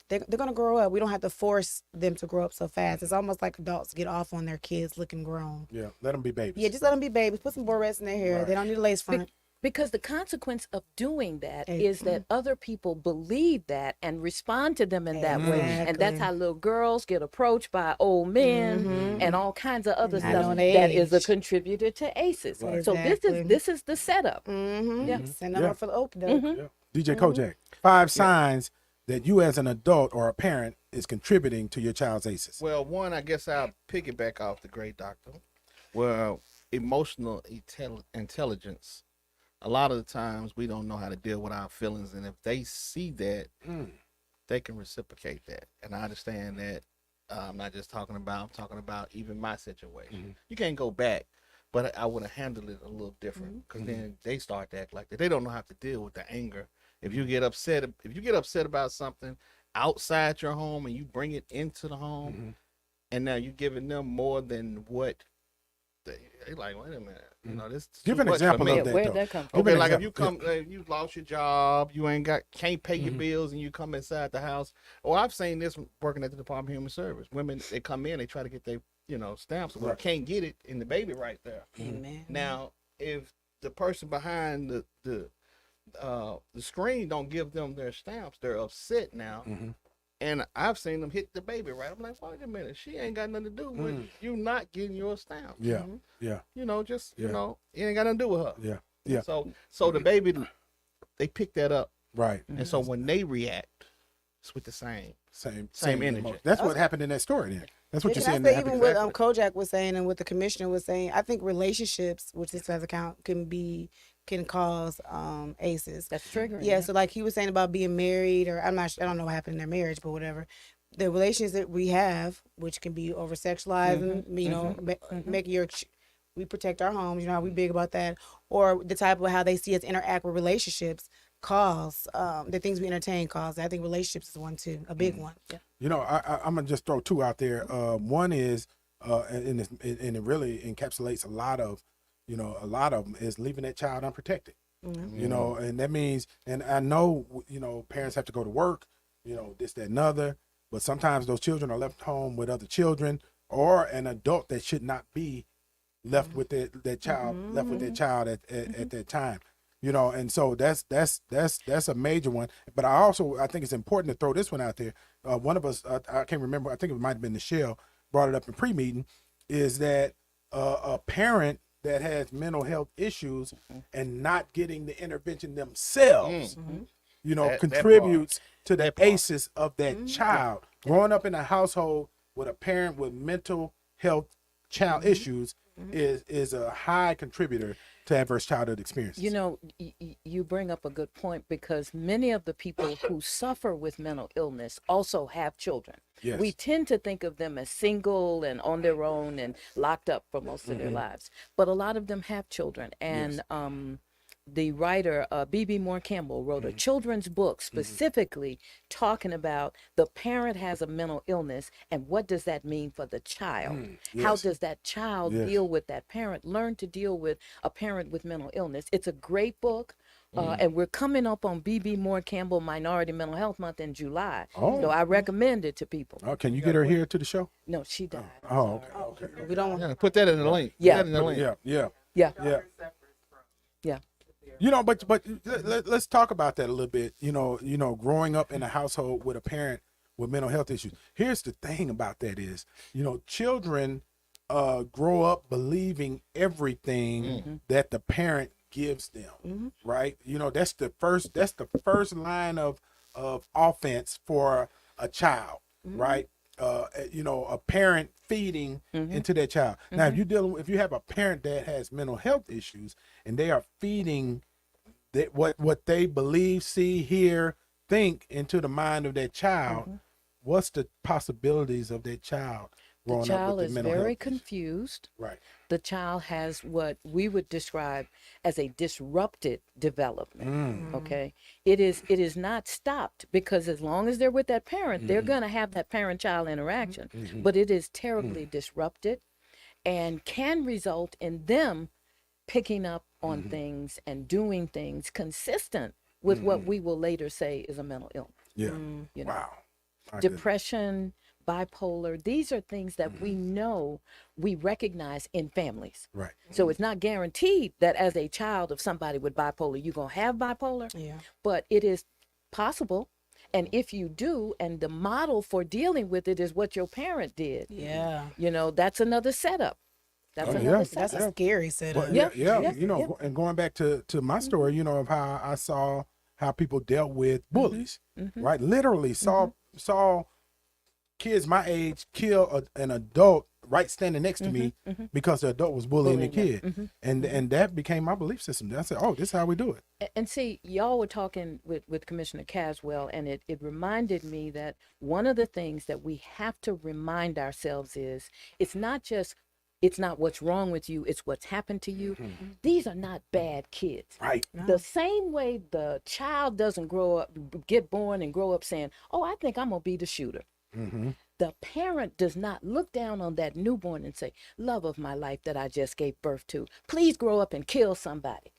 They're gonna grow up. We don't have to force them to grow up so fast. It's almost like adults get off on their kids looking grown. Yeah, let them be babies. Yeah, just let them be babies. Put some barrettes in their hair. Right. They don't need a lace front. Because the consequence of doing that Ex- is that other people believe that and respond to them in that way. And that's Exactly. how little girls get approached by old men and all kinds of other Not stuff on that is a age. contributor to ACEs. Right. So Exactly. this is the setup. Yeah, send them Yeah. up for the okie doke. Yeah. DJ Kojak, 5 signs that you as an adult or a parent is contributing to your child's ACEs. Well, one, I guess I'll piggyback off the great doctor. Well, emotional intelligence. A lot of the times we don't know how to deal with our feelings, and if they see that, they can reciprocate that. And I understand that. I'm not just talking about. I'm talking about even my situation. You can't go back, but I would have handled it a little different because then they start to act like that. They don't know how to deal with the anger. If you get upset, about something outside your home and you bring it into the home, and now you're giving them more than what they like. Wait a minute, you know this. Give too an much for example me. of that. Where'd though. that come from? Give Okay, an like if example. you come, you lost your job, you can't pay your bills, and you come inside the house. Or I've seen this working at the Department of Human Service. Women, they come in, they try to get their stamps, but Right. can't get it, and the baby right there. Amen. Now, if the person behind the screen don't give them their stamps, they're upset now. And I've seen them hit the baby right. I'm like, wait a minute, she ain't got nothing to do with you not getting your stamps. Yeah, yeah, You know, just Yeah. it ain't got nothing to do with her. yeah, yeah. So the baby, they pick that up, Right. and so when they react, it's with the same. Same energy. emotion. That's what happened in that story. Then that's what Yeah, you're can saying. I say that even happened. what Kojak was saying and what the commissioner was saying, I think relationships, which this has account, can cause ACEs. That's triggering. Yeah, so like he was saying about being married, or I don't know what happened in their marriage, but whatever. The relations that we have, which can be over sexualizing, making we protect our homes, you know how we big about that, or the type of how they see us interact with relationships cause the things we entertain cause. I think relationships is one too, a big one. Yeah. You know, I'm gonna just throw two out there. One is, and it really encapsulates a lot of them is leaving that child unprotected. You know, and that means, and I know, parents have to go to work, this, that, and other, but sometimes those children are left home with other children or an adult that should not be left with that child, at that time. And so that's a major one. But I think it's important to throw this one out there. One of us, I can't remember, I think it might have been Michelle, brought it up in pre-meeting, is that a parent that has mental health issues and not getting the intervention themselves, That contributes to the That part. ACEs of that child. Growing up in a household with a parent with mental health child issues is a high contributor to adverse childhood experiences. You bring up a good point because many of the people who suffer with mental illness also have children. Yes. We tend to think of them as single and on their own and locked up for most of their lives, but a lot of them have children. And the writer B.B. Moore Campbell wrote a children's book specifically talking about the parent has a mental illness and what does that mean for the child. How does that child deal with that parent, learn to deal with a parent with mental illness. It's a great book. And we're coming up on B.B. Moore Campbell Minority Mental Health Month in July. So I recommend it to people. Oh, can you get her here to the show? No, she died. Oh, okay. We don't want Yeah, put that in the link. Yeah. Put that in the link. Yeah. Yeah. Yeah. But let's talk about that a little bit. Growing up in a household with a parent with mental health issues. Here's the thing about that is, children grow up believing everything that the parent gives them, right? That's the first line of offense for a child, right? A parent feeding into that child. Now, if you have a parent that has mental health issues and they are feeding that what they believe, see, hear, think into the mind of that child, what's the possibilities of that child growing The up child with is the mental very health issues? confused. Right. The child has what we would describe as a disrupted development. Okay, it is not stopped because as long as they're with that parent, they're gonna have that parent-child interaction. But it is terribly disrupted. and can result in them picking up on things and doing things consistent with what we will later say is a mental illness. Yeah. You know, Wow. My goodness. depression, bipolar, these are things that we know, we recognize in families. Right. So it's not guaranteed that as a child of somebody with bipolar, you're going to have bipolar, Yeah. but it is possible. And if you do, and the model for dealing with it is what your parent did, Yeah. you know, that's another setup. That's Oh, another yeah. setup. That's a scary setup. But Yeah, yeah, yeah, you know, yeah. and going back to my story, you know, of how I saw how people dealt with bullies, right? Literally saw kids my age kill an adult right standing next to me because the adult was bullying the kid, and that became my belief system. I said, oh, this is how we do it. And see, y'all were talking with Commissioner Caswell, and it reminded me that one of the things that we have to remind ourselves is it's not what's wrong with you, it's what's happened to you. These are not bad kids. Right. The same way the child doesn't get born and grow up saying, oh, I think I'm going to be the shooter. The parent does not look down on that newborn and say, love of my life that I just gave birth to, please grow up and kill somebody.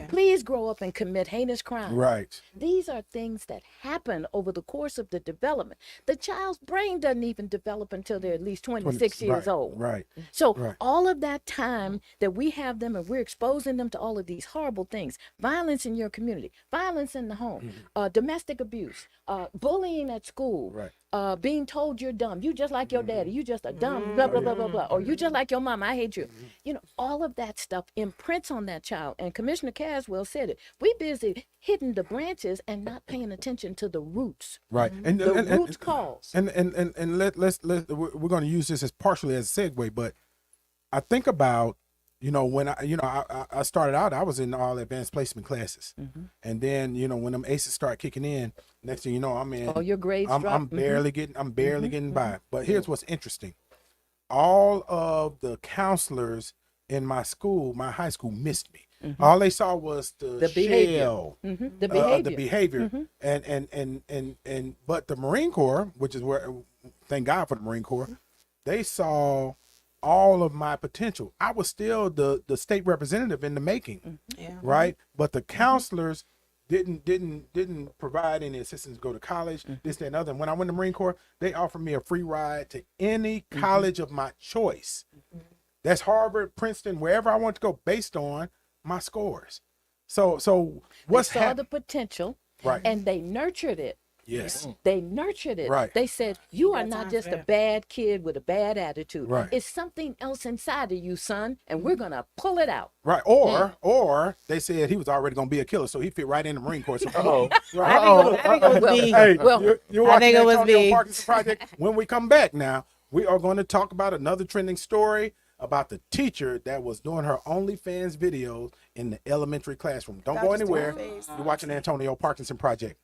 Please grow up and commit heinous crimes. Right. These are things that happen over the course of the development. The child's brain doesn't even develop until they're at least 26 years old. Right. So Right. all of that time that we have them and we're exposing them to all of these horrible things, violence in your community, violence in the home, domestic abuse, bullying at school, being told you're dumb, you just like your daddy, you just a dumb, blah, blah, blah, blah, blah, or you just like your mom, I hate you. You know, all of that stuff imprints on that child. And Commissioner Caswell said it. We busy hitting the branches and not paying attention to the roots. Right. And The and, roots cause. and let's we're going to use this as partially as a segue, but I think about, you know, when I started out, I was in all advanced placement classes, and then, you know, when them aces start kicking in, next thing you know, I'm in. All your grades I'm drop. barely getting by. But here's what's interesting: all of the counselors in my school, my high school, missed me. All they saw was the behavior. shell, The behavior. the behavior, and but the Marine Corps, which is where, thank God for the Marine Corps, they saw all of my potential. I was still the state representative in the making, Yeah. right? But the counselors didn't provide any assistance to go to college, this, that, and other. And when I went to Marine Corps, they offered me a free ride to any college of my choice. That's Harvard, Princeton, wherever I want to go, based on my scores. So what's They saw the happening? potential, Right. and they nurtured it. Yes. They nurtured it. Right. They said, you are got not time just for a that. bad kid with a bad attitude. Right. It's something else inside of you, son, and we're going to pull it out. Right. Or they said he was already going to be a killer, so he fit right in the Marine Corps. So, right. I think it was me. Hey, Well, you're I watching think it was Antonio me. Parkinson Project. When we come back now, we are going to talk about another trending story about the teacher that was doing her OnlyFans videos in the elementary classroom. Don't go Dr. anywhere. Stoneface. You're watching Antonio Parkinson Project.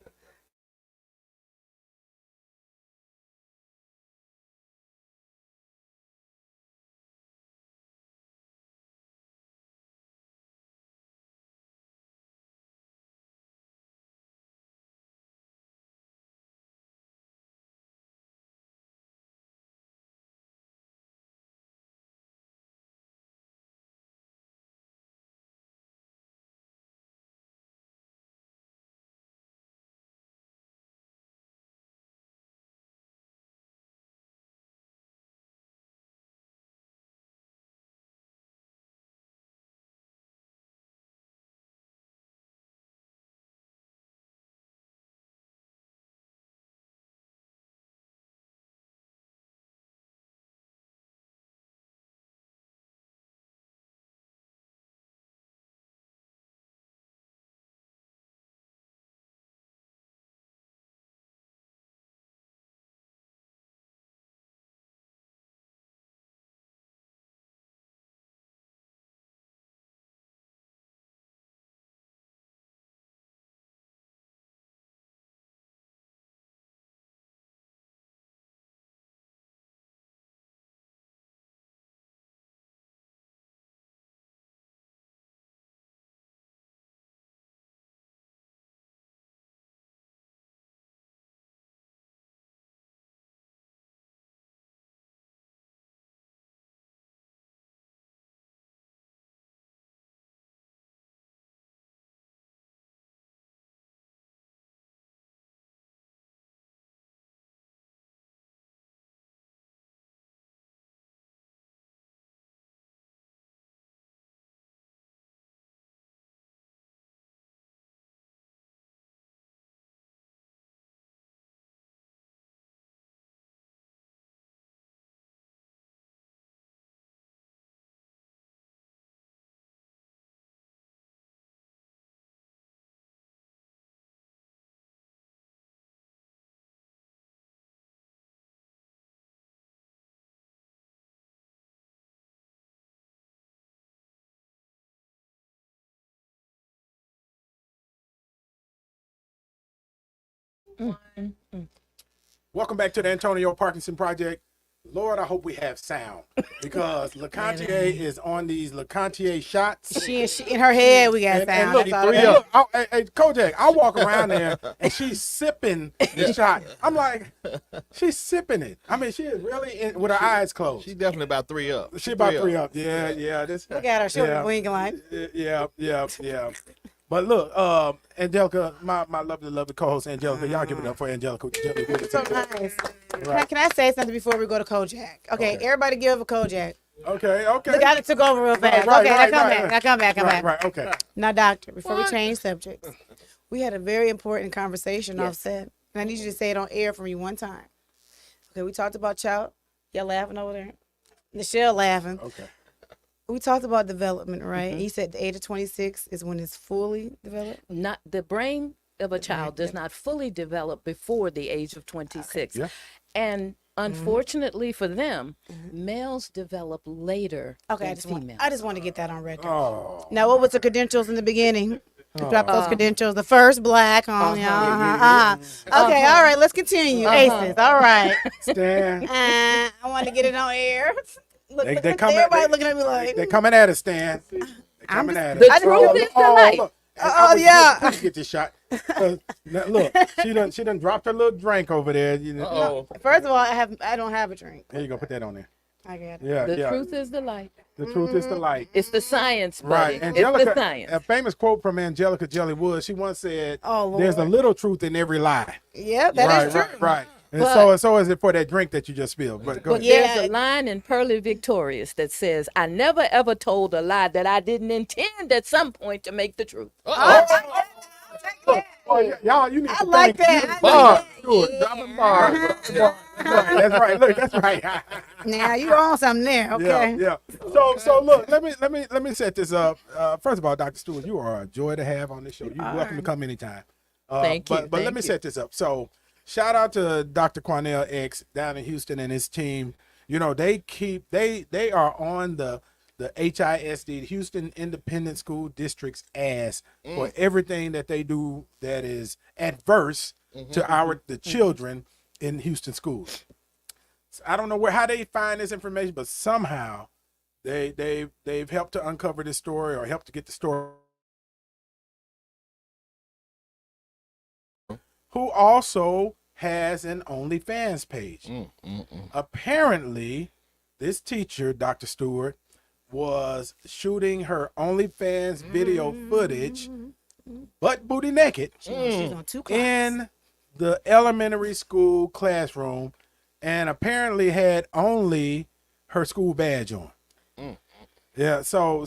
Welcome back to the Antonio Parkinson Project. Lord, I hope we have sound because LeContier is on these LeContier shots. She in her head, we got And sound. look, That's all and that look, hey, Kojak, I walk around there and she's sipping the shot. I'm like, she's sipping it. I mean, she is really in, with her eyes closed. She's definitely about 3 up. She about 3 up. Yeah. This. Look at her. She Yeah. was winking like. Yeah. But look, Angelica, my lovely co-host Angelica, y'all give it up for Angelica. So nice. Right. Can I say something before we go to Kojak? Okay, everybody give a Kojak. Okay. Look, I took over real fast. Right, Okay, right, now come right, back. Now come back. Come back. Right. Okay. Now, doctor, before we change subjects, we had a very important conversation offset, and I need you to say it on air for me one time. Okay, we talked about child. Y'all laughing over there? Michelle laughing. Okay. We talked about development, right? And you said the age of 26 is when it's fully developed. Not the brain of a child does not fully develop before the age of 26. Yeah. And unfortunately for them, males develop later Okay, than females. I just want to get that on record. Oh. Now, what was the credentials in the beginning? Drop those credentials. The first black homie. Okay, all right, let's continue. Aces, all right. Stan. I want to get it on air. Look, They come at- everybody they- looking at me like, They coming at us, Stan. They coming at us. The truth is the light. Look, Oh, yeah. Let me get this shot. Look, she done dropped her little drink over there. You know. Oh, first of all, I don't have a drink. There you go. Put that on there. I got it. Yeah, The yeah. truth is the light. The truth is the light. It's the science, Right. buddy. It's the science. A famous quote from Angelica Jelly Wood. She once said, Oh, Lord. "There's a little truth in every lie." Yep, that is true. Right. And But- so is it for that drink that you just spilled. But go But ahead. there's a line in Pearly Victorious that says, I never ever told a lie that I didn't intend at some point to make the truth. Oh, y'all, you need I to like thank that. you. I like Bars. Good. Dropping bars. That's right. Look, that's right. Now you on something there, okay? Yeah. So look, let me set this up. First of all, Dr. Stewart, you are a joy to have on this show. You're welcome to come anytime. Thank you, But thank let me you. set this up. So shout out to Dr. Cornell X down in Houston and his team. You know, they are on the HISD, Houston Independent School District's ass for everything that they do that is adverse to the children in Houston schools. So I don't know how they find this information, but somehow they've helped to uncover this story or helped to get the story. Who also has an OnlyFans page. Apparently, this teacher, Dr. Stewart, was shooting her OnlyFans video footage, butt booty naked, She's on 2 classes. in the elementary school classroom, and apparently had only her school badge on. Yeah, so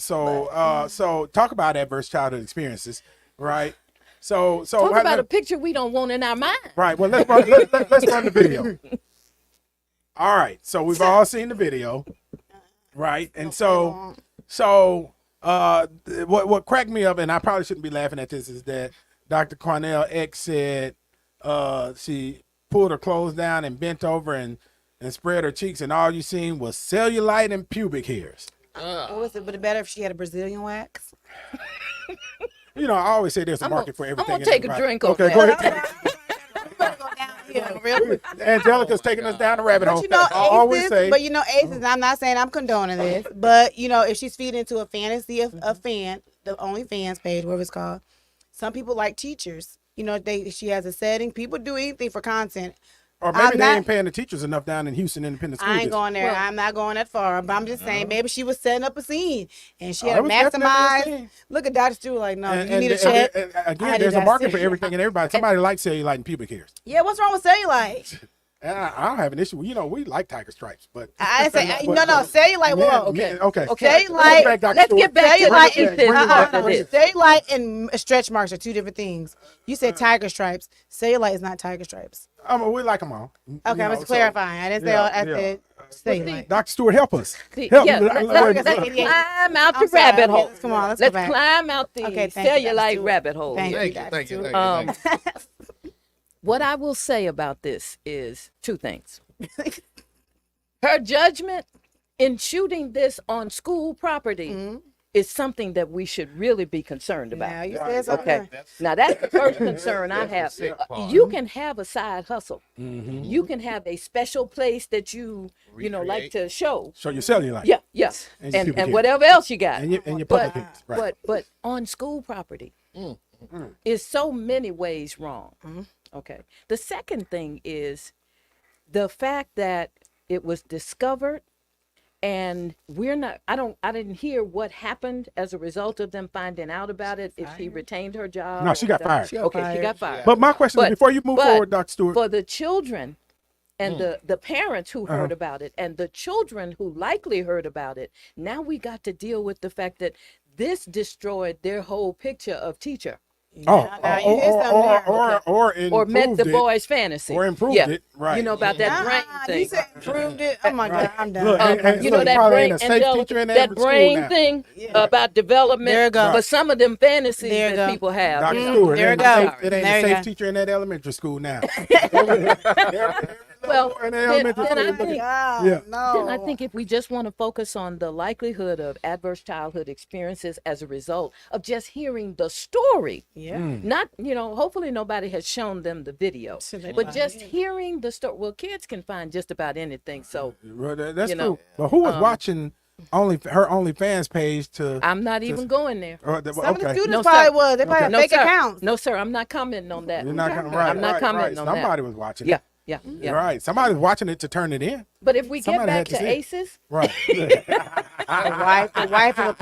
talk about adverse childhood experiences, right? So Talk how- about a picture we don't want in our mind. right. Well, let's run the video. All right. So we've all seen the video, right? And so what cracked me up, and I probably shouldn't be laughing at this, is that Dr. Cornell X said she pulled her clothes down and bent over and spread her cheeks, and all you seen was cellulite and pubic hairs. Would it better if she had a Brazilian wax? You know, I always say there's a market for I'm everything. gonna take a everybody. drink on Okay, that. go ahead. Yeah, really? Angelica's taking us down the rabbit hole. But you know, I always aces, say, but you know, aces, I'm not saying I'm condoning this, but you know, if she's feeding into a fantasy of a fan, the OnlyFans page, whatever it's called, some people like teachers. You know, she has a setting. People do anything for content. or maybe I'm they not- ain't paying the teachers enough down in Houston Independent School I ain't District. going there. Well- I'm not going that far. But I'm just saying, maybe she was setting up a scene and she Oh, had it to was definitely a maximize. scene. Look at Dr. Stewart like, no, And- you need a and- check. and I again, did there's a not market see for it. everything and everybody. Somebody likes cellulite and pubic hairs. Yeah, what's wrong with cellulite? And I don't have an issue. You know, we like tiger stripes, but I didn't say But- no. Cellulite. Whoa. okay, okay. Okay. Cellulite. Back, Dr. Let's Stewart. get back to Cellulite the and Bring it back. cellulite and stretch marks are two different things. You said tiger stripes. Cellulite is not tiger stripes. We like them all. Okay, You know, I'm just clarifying. I didn't say yeah, all. I yeah. said cellulite. Dr. Stewart, help us. See, Help yeah, me. let's Wait, climb out I'm the sorry. rabbit Okay, hole. let's come on, let's go back. climb out the Okay, thank you, Dr. cellulite Stewart. rabbit hole. Thank Thank you, you, Dr. thank you, Stewart. thank you. Thank you. What I will say about this is two things. Her judgment in shooting this on school property is something that we should really be concerned about. Now you said something. Okay. Now that's the first concern I have. You can have a side hustle. You can have a special place that you know like to show. Show your cellulite. Yeah, yeah, And your and pubic hair. whatever else you got. And your but pubic hairs, right. but on school property is so many ways wrong. Okay. The second thing is the fact that it was discovered. And we're not, I didn't hear what happened as a result of them finding out about it, if she retained her job. No, she got fired. Okay, she got fired. But my question is, before you move but forward, Dr. Stewart, For the children and the parents who heard about it and the children who likely heard about it, now we got to deal with the fact that this destroyed their whole picture of teacher. Now you hit something there. Or met improved the it. boy's fantasy. Or improved yeah. it, right. You know about that brain You thing. said improved it. Oh my God, I'm done. Look, and You look, know that probably brain, ain't a safe teacher in that every school brain now. thing about development. There you go. But some of them fantasies There you that go. people have. Dr. Stewart, There it you ain't a go. safe- it ain't There a you safe go. teacher in that elementary school now. Well, in the then elementary I school, think Yeah. No. Then I think if we just want to focus on the likelihood of adverse childhood experiences as a result of just hearing the story, Yeah. not, hopefully nobody has shown them the video, So they but might, just hearing the story. Well, kids can find just about anything. So Well, that's You true. know, But who was watching her OnlyFans page to? I'm not even going there. Well, Some of the okay. students No, probably sir. was. They probably had No, fake sir. accounts. No, sir. I'm not commenting on that. You're not gonna, right, I'm not right, commenting right. on that. Somebody was watching Yeah, it. yeah, yeah. Right. Somebody was watching it to turn it in. But if we get Somebody back had to to see it. ACEs, Right. The wife of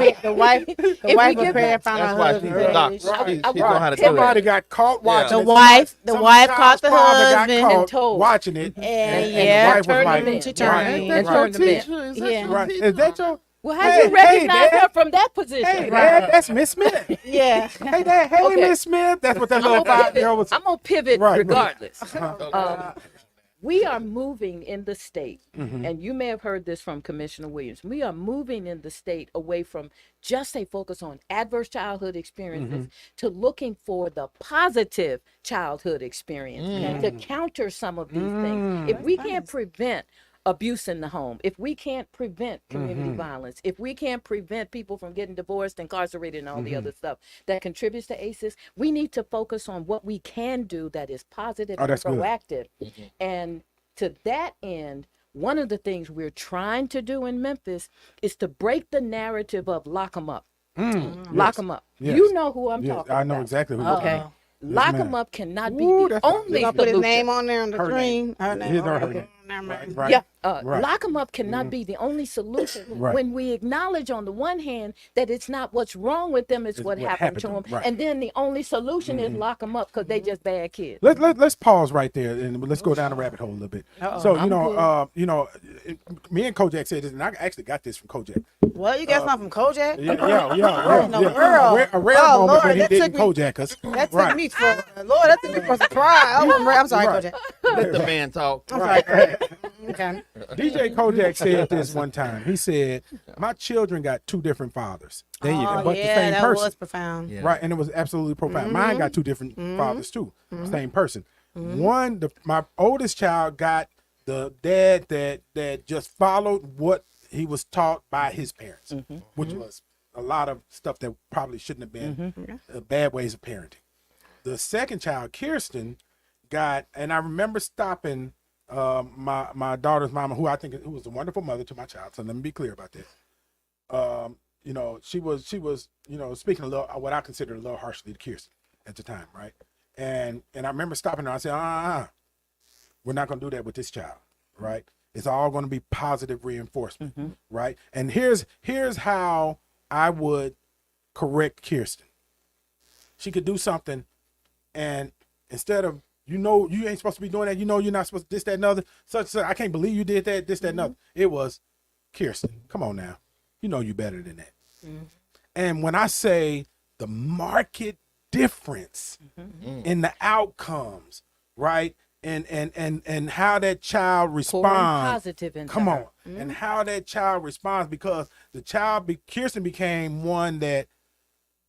a parent found That's her why she's husband. a doctor. She know how to do Somebody it. got caught watching The it. wife Some caught the child's father got husband caught and told. watching it. And the yeah, wife was turned like, him in. She turned right, him in. And right, turned him in. Yeah. right. Is that your? well, how Hey, you recognize hey, Dad. her from that position? Hey, Dad, that's Miss Smith. Yeah. Hey, Dad. Hey, Okay. Miss Smith. That's what that little 5-year-old was. I'm gonna pivot Right. regardless. We are moving in the state, Mm-hmm. and you may have heard this from Commissioner Williams. We are moving in the state away from just a focus on adverse childhood experiences Mm-hmm. to looking for the positive childhood experience to counter some of these things. If we can't prevent abuse in the home, if we can't prevent community violence, if we can't prevent people from getting divorced, incarcerated, and all the other stuff that contributes to ACEs, we need to focus on what we can do that is positive and that's good. proactive. And to that end, one of the things we're trying to do in Memphis is to break the narrative of lock them up. Lock them up. Yes. You know who I'm Yes, talking I know about. exactly who you're talking Okay. about. Lock ma'am. them up cannot be Ooh, the that's- only Gonna put his solution. name on there on the Her screen. Her name. His or her Okay. name. Never mind. Right. Yeah, Right. lock them up cannot be the only solution Right. when we acknowledge on the one hand that it's not what's wrong with them, it's what happened to them. Right. And then the only solution is lock them up because they just bad kids. Let's pause right there and let's go down the rabbit hole a little bit. So I'm me and Kojak said this, and I actually got this from Kojak. What, you got something from Kojak? Yeah. in the world? A rare Oh, moment Lord, when he that didn't took me- Kojak us. That took Right. me for Lord. That took me for surprise. I'm sorry, Right. Kojak. Let the man talk. I'm sorry. Kojak. Okay. DJ Kojak said this one time. He said, "My children got two different fathers, Oh, but the yeah, same that person." was profound. Yeah. Right, and it was absolutely profound. Mine got two different fathers too, same person. One, my oldest child got the dad that just followed what he was taught by his parents, which was a lot of stuff that probably shouldn't have been bad ways of parenting. The second child, Kirsten, got, and I remember stopping my daughter's mama, who was a wonderful mother to my child. So let me be clear about that. She was speaking a little, what I consider a little harshly to Kirsten at the time, right? And I remember stopping her. I said, we're not going to do that with this child, right? It's all going to be positive reinforcement, right? And here's how I would correct Kirsten. She could do something, and instead of, you ain't supposed to be doing that, you're not supposed to this, that, and other, such, I can't believe you did that, this, that, and other. It was, Kirsten, come on now. You know you better than that. And when I say the market difference in the outcomes, right? And how that child Pouring responds. positive into Come her. on. And how that child responds, because Kirsten became one that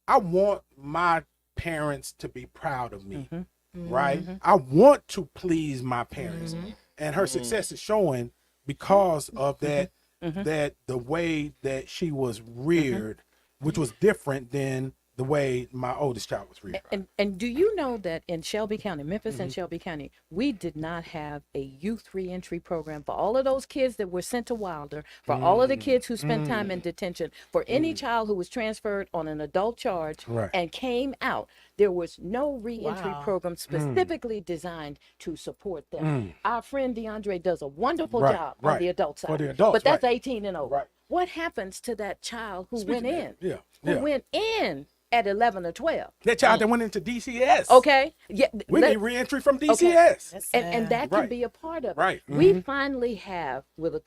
I want my parents to be proud of me, right? I want to please my parents. And her success is showing because of that, that the way that she was reared which was different than the way my oldest child was reared. And do you know that in Shelby County, Memphis and Shelby County, we did not have a youth reentry program for all of those kids that were sent to Wilder, for all of the kids who spent time in detention, for any child who was transferred on an adult charge Right. and came out. There was no reentry Wow. program specifically designed to support them. Our friend DeAndre does a wonderful Right, job on right. the adult side, For the adults, but that's right. 18 and over. Right. What happens to that child who went Speaking in? of that, yeah, Who yeah. went in at 11 or 12? That child that went into DCS. Okay. Yeah. We let- need reentry from DCS. That's and sad. that can Right. be a part of it. Right. We finally have, with a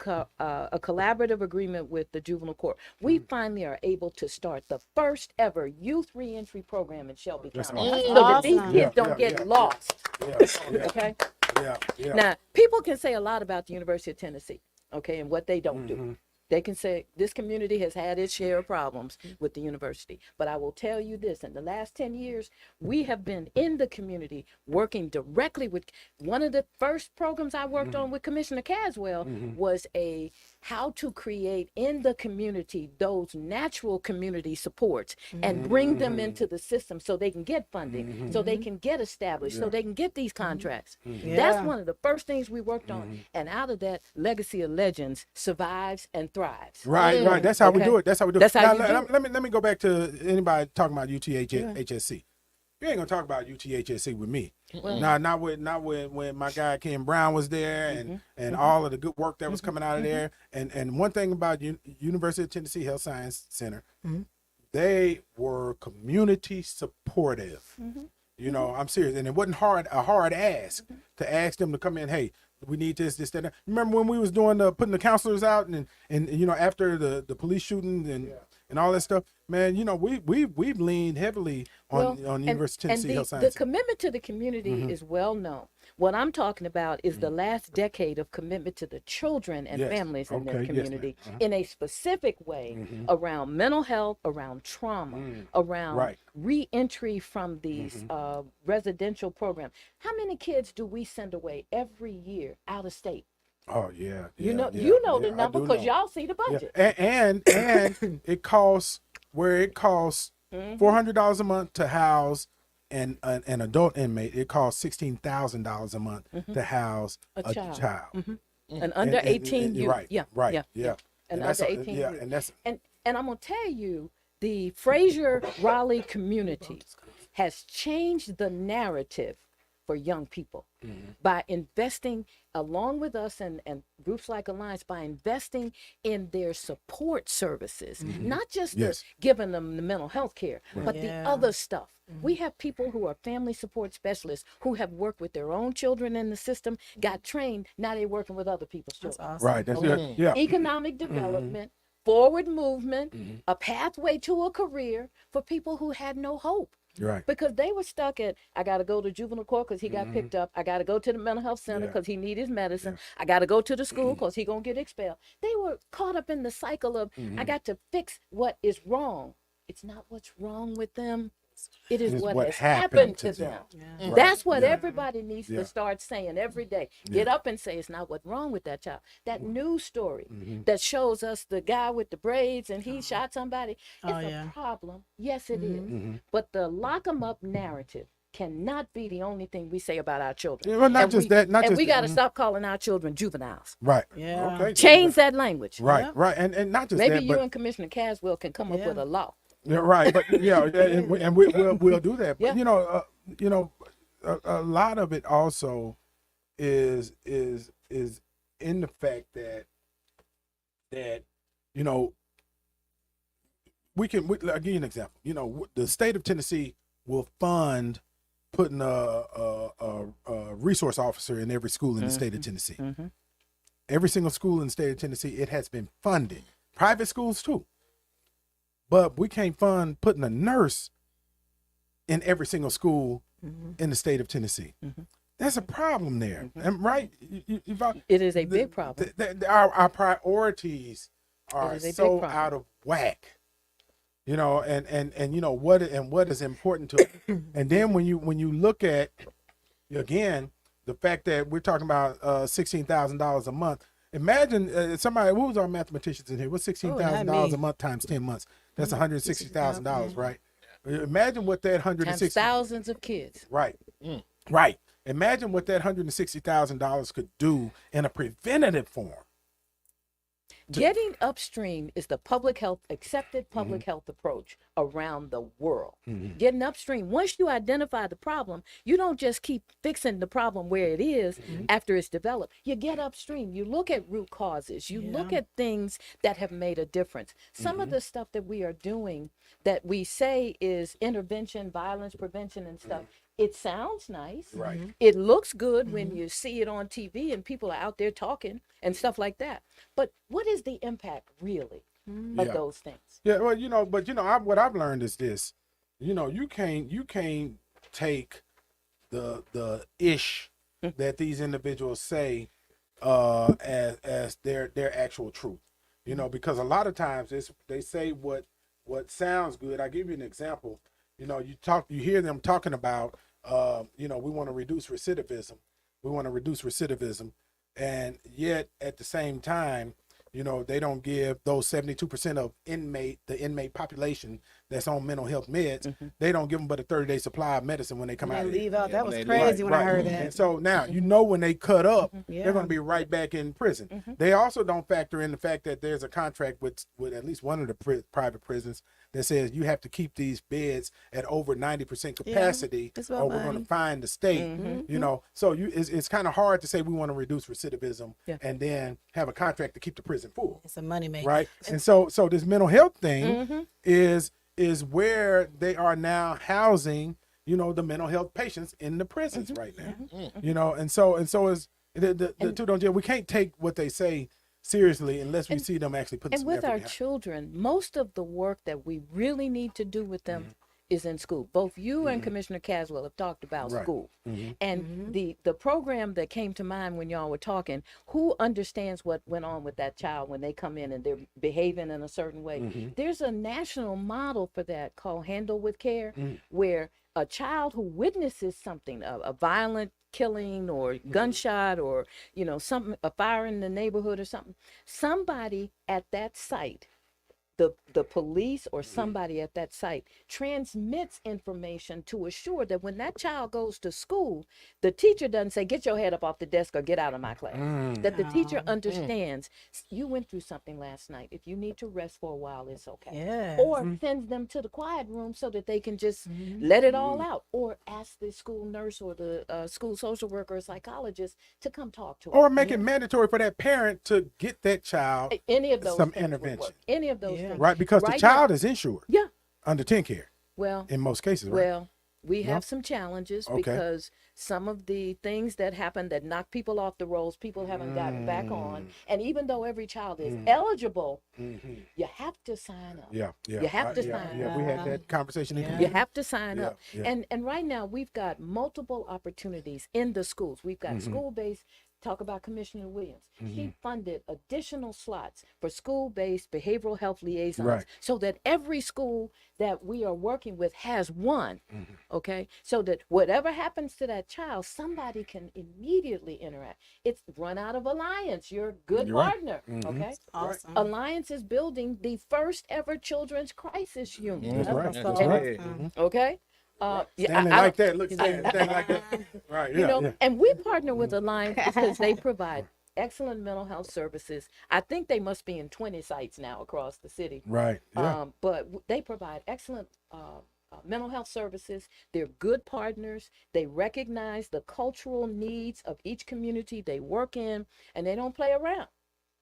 collaborative agreement with the juvenile court, we finally are able to start the first ever youth reentry program in Shelby That's County, awesome. so that these Awesome. kids Yeah, don't yeah, get yeah. lost. Yeah, Okay. yeah. Now, people can say a lot about the University of Tennessee, okay, and what they don't do. They can say this community has had its share of problems with the university. But I will tell you this, in the last 10 years, we have been in the community working directly with one of the first programs I worked on with Commissioner Caswell was a how to create in the community those natural community supports and bring them into the system so they can get funding, so they can get established, so they can get these contracts. That's Yeah. one of the first things we worked on. And out of that, Legacy of Legends survives and thrives. Right, right. That's how we Okay. do it. That's how we do it. That's how Now, you do it. let me go back to anybody talking about UTHSC. You ain't gonna talk about UTHSC with me. Nah, not when my guy Ken Brown was there and all of the good work that was coming out of there. And one thing about University of Tennessee Health Science Center, they were community supportive. You know, I'm serious, and it wasn't a hard ask to ask them to come in. Hey, we need this, that. Remember when we was doing putting the counselors out and you know, after the police shooting and all that stuff, man. You know, we've leaned heavily on University of Tennessee Health the Science. commitment to the community is well known. What I'm talking about is the last decade of commitment to the children and Yes. families in Okay. their Yes, ma'am. community in a specific way around mental health, around trauma, around Right. re-entry from these residential programs. How many kids do we send away every year out of state? Oh yeah, You know, yeah, the I number do because know. y'all see the Yeah. budget. And it costs $400 a month to house an adult inmate. It costs $16,000 a month to house a child. And under 18 youth. Right. Yeah. Right. Yeah. Yeah. And that's under a- 18 yeah, youth. and that's And I'm gonna tell you, the Fraser Raleigh community has changed the narrative for young people by investing along with us and groups like Alliance, by investing in their support services, not just Yes. giving them the mental health care, but the Yeah. other stuff. We have people who are family support specialists who have worked with their own children in the system, got trained, now they're working with other people's That's children. awesome. right. That's yeah. Economic development, forward movement, a pathway to a career for people who had no hope. Right. Because they were stuck at, I got to go to juvenile court because he got picked up. I got to go to the mental health center Yeah. because he need his medicine. I got to go to the school because he going to get expelled. They were caught up in the cycle of, I got to fix what is wrong. It's not what's wrong with them. It is It's what what has happened happened to to them. them. Yeah. That's what Yeah. everybody needs Yeah. to start saying every day. Get up and say it's not what's wrong with that child. That news story that shows us the guy with the braids and he shot somebody, it's Oh, a yeah. problem. Yes, it is. But the lock 'em up narrative cannot be the only thing we say about our children. Yeah, well, not And just we- that, not and just we that. got to stop calling our children juveniles. Right. Yeah. Okay. Change that language. Right. Yep. Right. And not just Maybe that, you but and Commissioner Caswell can come up Yeah. with a law. yeah, right. But yeah, and we'll do that. But Yeah. you know, a lot of it also is in the fact that you know I'll give you an example. You know, the state of Tennessee will fund putting a resource officer in every school in the state of Tennessee. Every single school in the state of Tennessee, it has been funded. Private schools too. But we can't fund putting a nurse in every single school in the state of Tennessee. That's a problem there, and right? It is a big problem. Our priorities are It is a big so problem. out of whack, you know, and you know what is important to, and then when you look at again the fact that we're talking about $16,000 a month, Imagine somebody. What was our mathematicians in here? What's $16,000 a month times 10 months? That's $160,000, right? Imagine what that Times 160 thousands of kids. right, right. Imagine what that $160,000 could do in a preventative form. Getting upstream is the accepted public health approach around the world. Getting upstream, once you identify the problem, you don't just keep fixing the problem where it is after it's developed. You get upstream. You look at root causes. You look at things that have made a difference. Some of the stuff that we are doing that we say is intervention, violence prevention and stuff, it sounds nice. Right. It looks good when you see it on TV and people are out there talking and stuff like that. But what is the impact really of Yeah. those things? Yeah, well, what I've learned is this. You can't take the ish that these individuals say as their actual truth. Because a lot of times they say what sounds good. I'll give you an example. You hear them talking about we want to reduce recidivism. We want to reduce recidivism. And yet at the same time, they don't give those 72% of the inmate population that's on mental health meds, they don't give them but a 30-day supply of medicine when they come out. They leave out. That was they crazy when I heard And that. so now, when they cut up, Yeah. they're going to be right back in prison. They also don't factor in the fact that there's a contract with at least one of the private prisons that says you have to keep these beds at over 90% capacity, it's or about we're going money. to fine the state. So it's kind of hard to say we want to reduce recidivism and then have a contract to keep the prison full. It's a money maker. Right. And so this mental health thing is where they are now housing, the mental health patients in the prisons right now. And so is the two don't jail. We can't take what they say seriously unless we see them actually put And some with effort our behind it. children, most of the work that we really need to do with them is in school. Both you and Commissioner Caswell have talked about Right. school. And the program that came to mind when y'all were talking, who understands what went on with that child when they come in and they're behaving in a certain way? There's a national model for that called Handle with Care, where a child who witnesses something, a violent killing or gunshot or a fire in the neighborhood or somebody at that site, the police or somebody at that site transmits information to assure that when that child goes to school, the teacher doesn't say, get your head up off the desk or get out of my class. That the teacher understands, you went through something last night. If you need to rest for a while, it's okay. Yeah. Or sends them to the quiet room so that they can just let it all out. Or ask the school nurse or the school social worker or psychologist to come talk to them. Or make it mandatory for that parent to get that child Any of those some things would work. intervention. Any of those things. Right, because the Right child is insured Yeah. under 10 care Well, in most cases, right? well, we have some challenges Okay. because some of the things that happen that knock people off the rolls, people haven't gotten back Mm. on. And even though every child is eligible, you have to sign up. Yeah, yeah. You have to yeah, sign yeah, up. we had that conversation in You committee. have to sign Yeah, up. yeah. And right now we've got multiple opportunities in the schools. We've got Mm-hmm. school-based. Talk about Commissioner Williams. She funded additional slots for school-based behavioral health liaisons Right. so that every school that we are working with has one. Mm-hmm. Okay? So that whatever happens to that child, somebody can immediately interact. It's run out of Alliance, your good You're right. partner. Okay? Awesome. Alliance is building the first ever children's crisis unit. That's right. so That's right. awesome. Okay? Standing I like don't- that, look, standing like that. Right, yeah, yeah. and we partner with Alliance because they provide excellent mental health services. I think they must be in 20 sites now across the city. Right, yeah. But they provide excellent mental health services. They're good partners. They recognize the cultural needs of each community they work in, and they don't play around.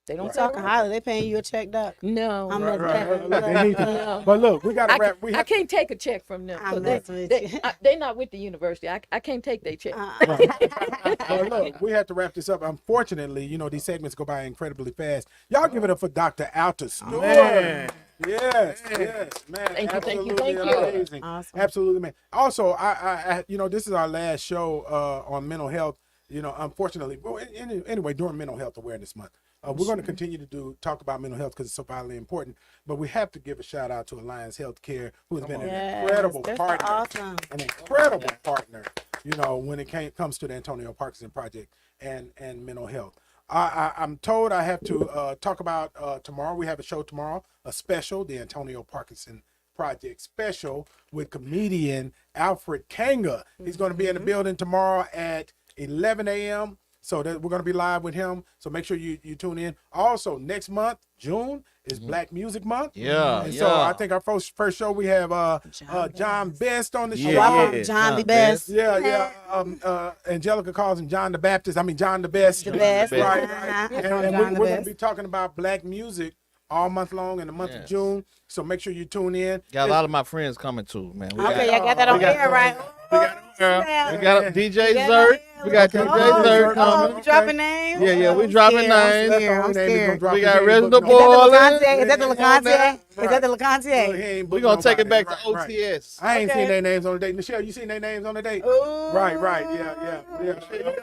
They don't play Talking around. highly, they paying you a check, Doc. No, I'm Right, not right. that. They need to, but look, we got to wrap. We I have, can't take a check from them. I'm 'cause messing with they, you. they're not with the university. I can't take their check. but look, we have to wrap this up. Unfortunately, these segments go by incredibly fast. Y'all give it up for Dr. Alta Stewart. Man. Yes, man. Thank you, thank you, Absolutely thank you. amazing. Awesome. Absolutely, man. Also, I this is our last show on mental health. Unfortunately, well, anyway, during Mental Health Awareness Month, we're going to continue to talk about mental health because it's so vitally important. But we have to give a shout out to Alliance Healthcare, who has been an Yes, incredible they're so partner, awesome. an incredible partner. When it comes to the Antonio Parkinson Project and mental health. I'm told I have to talk about tomorrow. We have a show tomorrow, a special, the Antonio Parkinson Project special with comedian Alfred Kanga. He's going to be in the building tomorrow at 11 a.m. So that we're going to be live with him. So make sure you tune in. Also, next month, June, is Black Music Month. Yeah, And so I think our first show we have John Best on the show. Welcome, John the Best. Yeah. Angelica calls him John the Baptist. I mean John the Best. The best. Right. Uh-huh. And John we're the going to Best. be talking about Black music all month long in the month of Yes. June. So make sure you tune in. Got a lot of my friends coming too, man. We Okay, got, y'all got that on we got- air, right? we got DJ Yeah, Zert. yeah. We got Okay. DJ Oh, Zert we coming. dropping names? Yeah, we I'm dropping scared, I'm names. scared, I'm That's the only name scared. he's gonna drop. We He got ain't Resident booked no- Is that the Boy. LeContier? Is that the LeContier? Right. Is that the Well, LeContier? he ain't We're booked gonna take it nobody. back to Right. OTS. I ain't Okay. seen their names on the date. Michelle, you seen their names on the date? Ooh. Right. Yeah.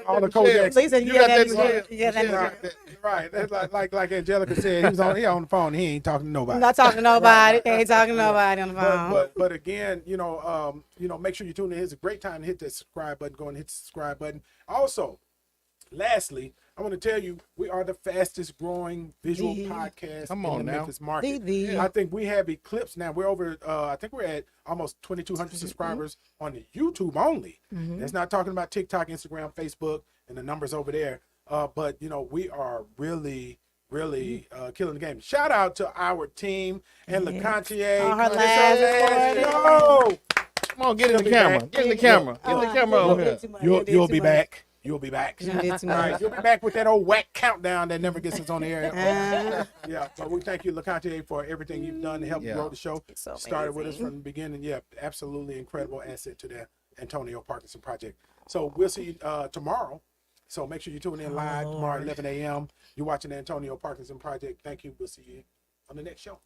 All the Michelle. Kojaks. So you said You you got got that, that. Michelle? Yeah, Michelle that. got that. Right. That's like Angelica said. He on the phone. He ain't talking to nobody. I'm not talking to nobody. Ain't talking to nobody on the phone. But again, make sure you tune in. It's a great time to hit that subscribe button. Go and hit the subscribe button. Also, lastly, I want to tell you we are the fastest growing visual podcast Come in on the now. Memphis market. The- I think we have eclipsed now. We're over. I think we're at almost 2,200 subscribers on the YouTube only. That's not talking about TikTok, Instagram, Facebook, and the numbers over there. But we are really killing the game. Shout out to our team and LeContier. On her Come on, last let's recording. go. Come on, get in the Be camera. back. Get in the camera. Get in the camera over here. You'll be back. You'll be back. You did too All right, much. you'll be back with that old whack countdown that never gets us on the air. Uh, Yeah, but we thank you, LeContier, for everything you've done to help Yeah. grow the show. It's so Started with us amazing. from the beginning. Yeah, absolutely incredible asset to the Antonio Parkinson Project. So we'll see you tomorrow. So make sure you tune in live tomorrow at 11 a.m. You're watching the Antonio Parkinson Project. Thank you. We'll see you on the next show.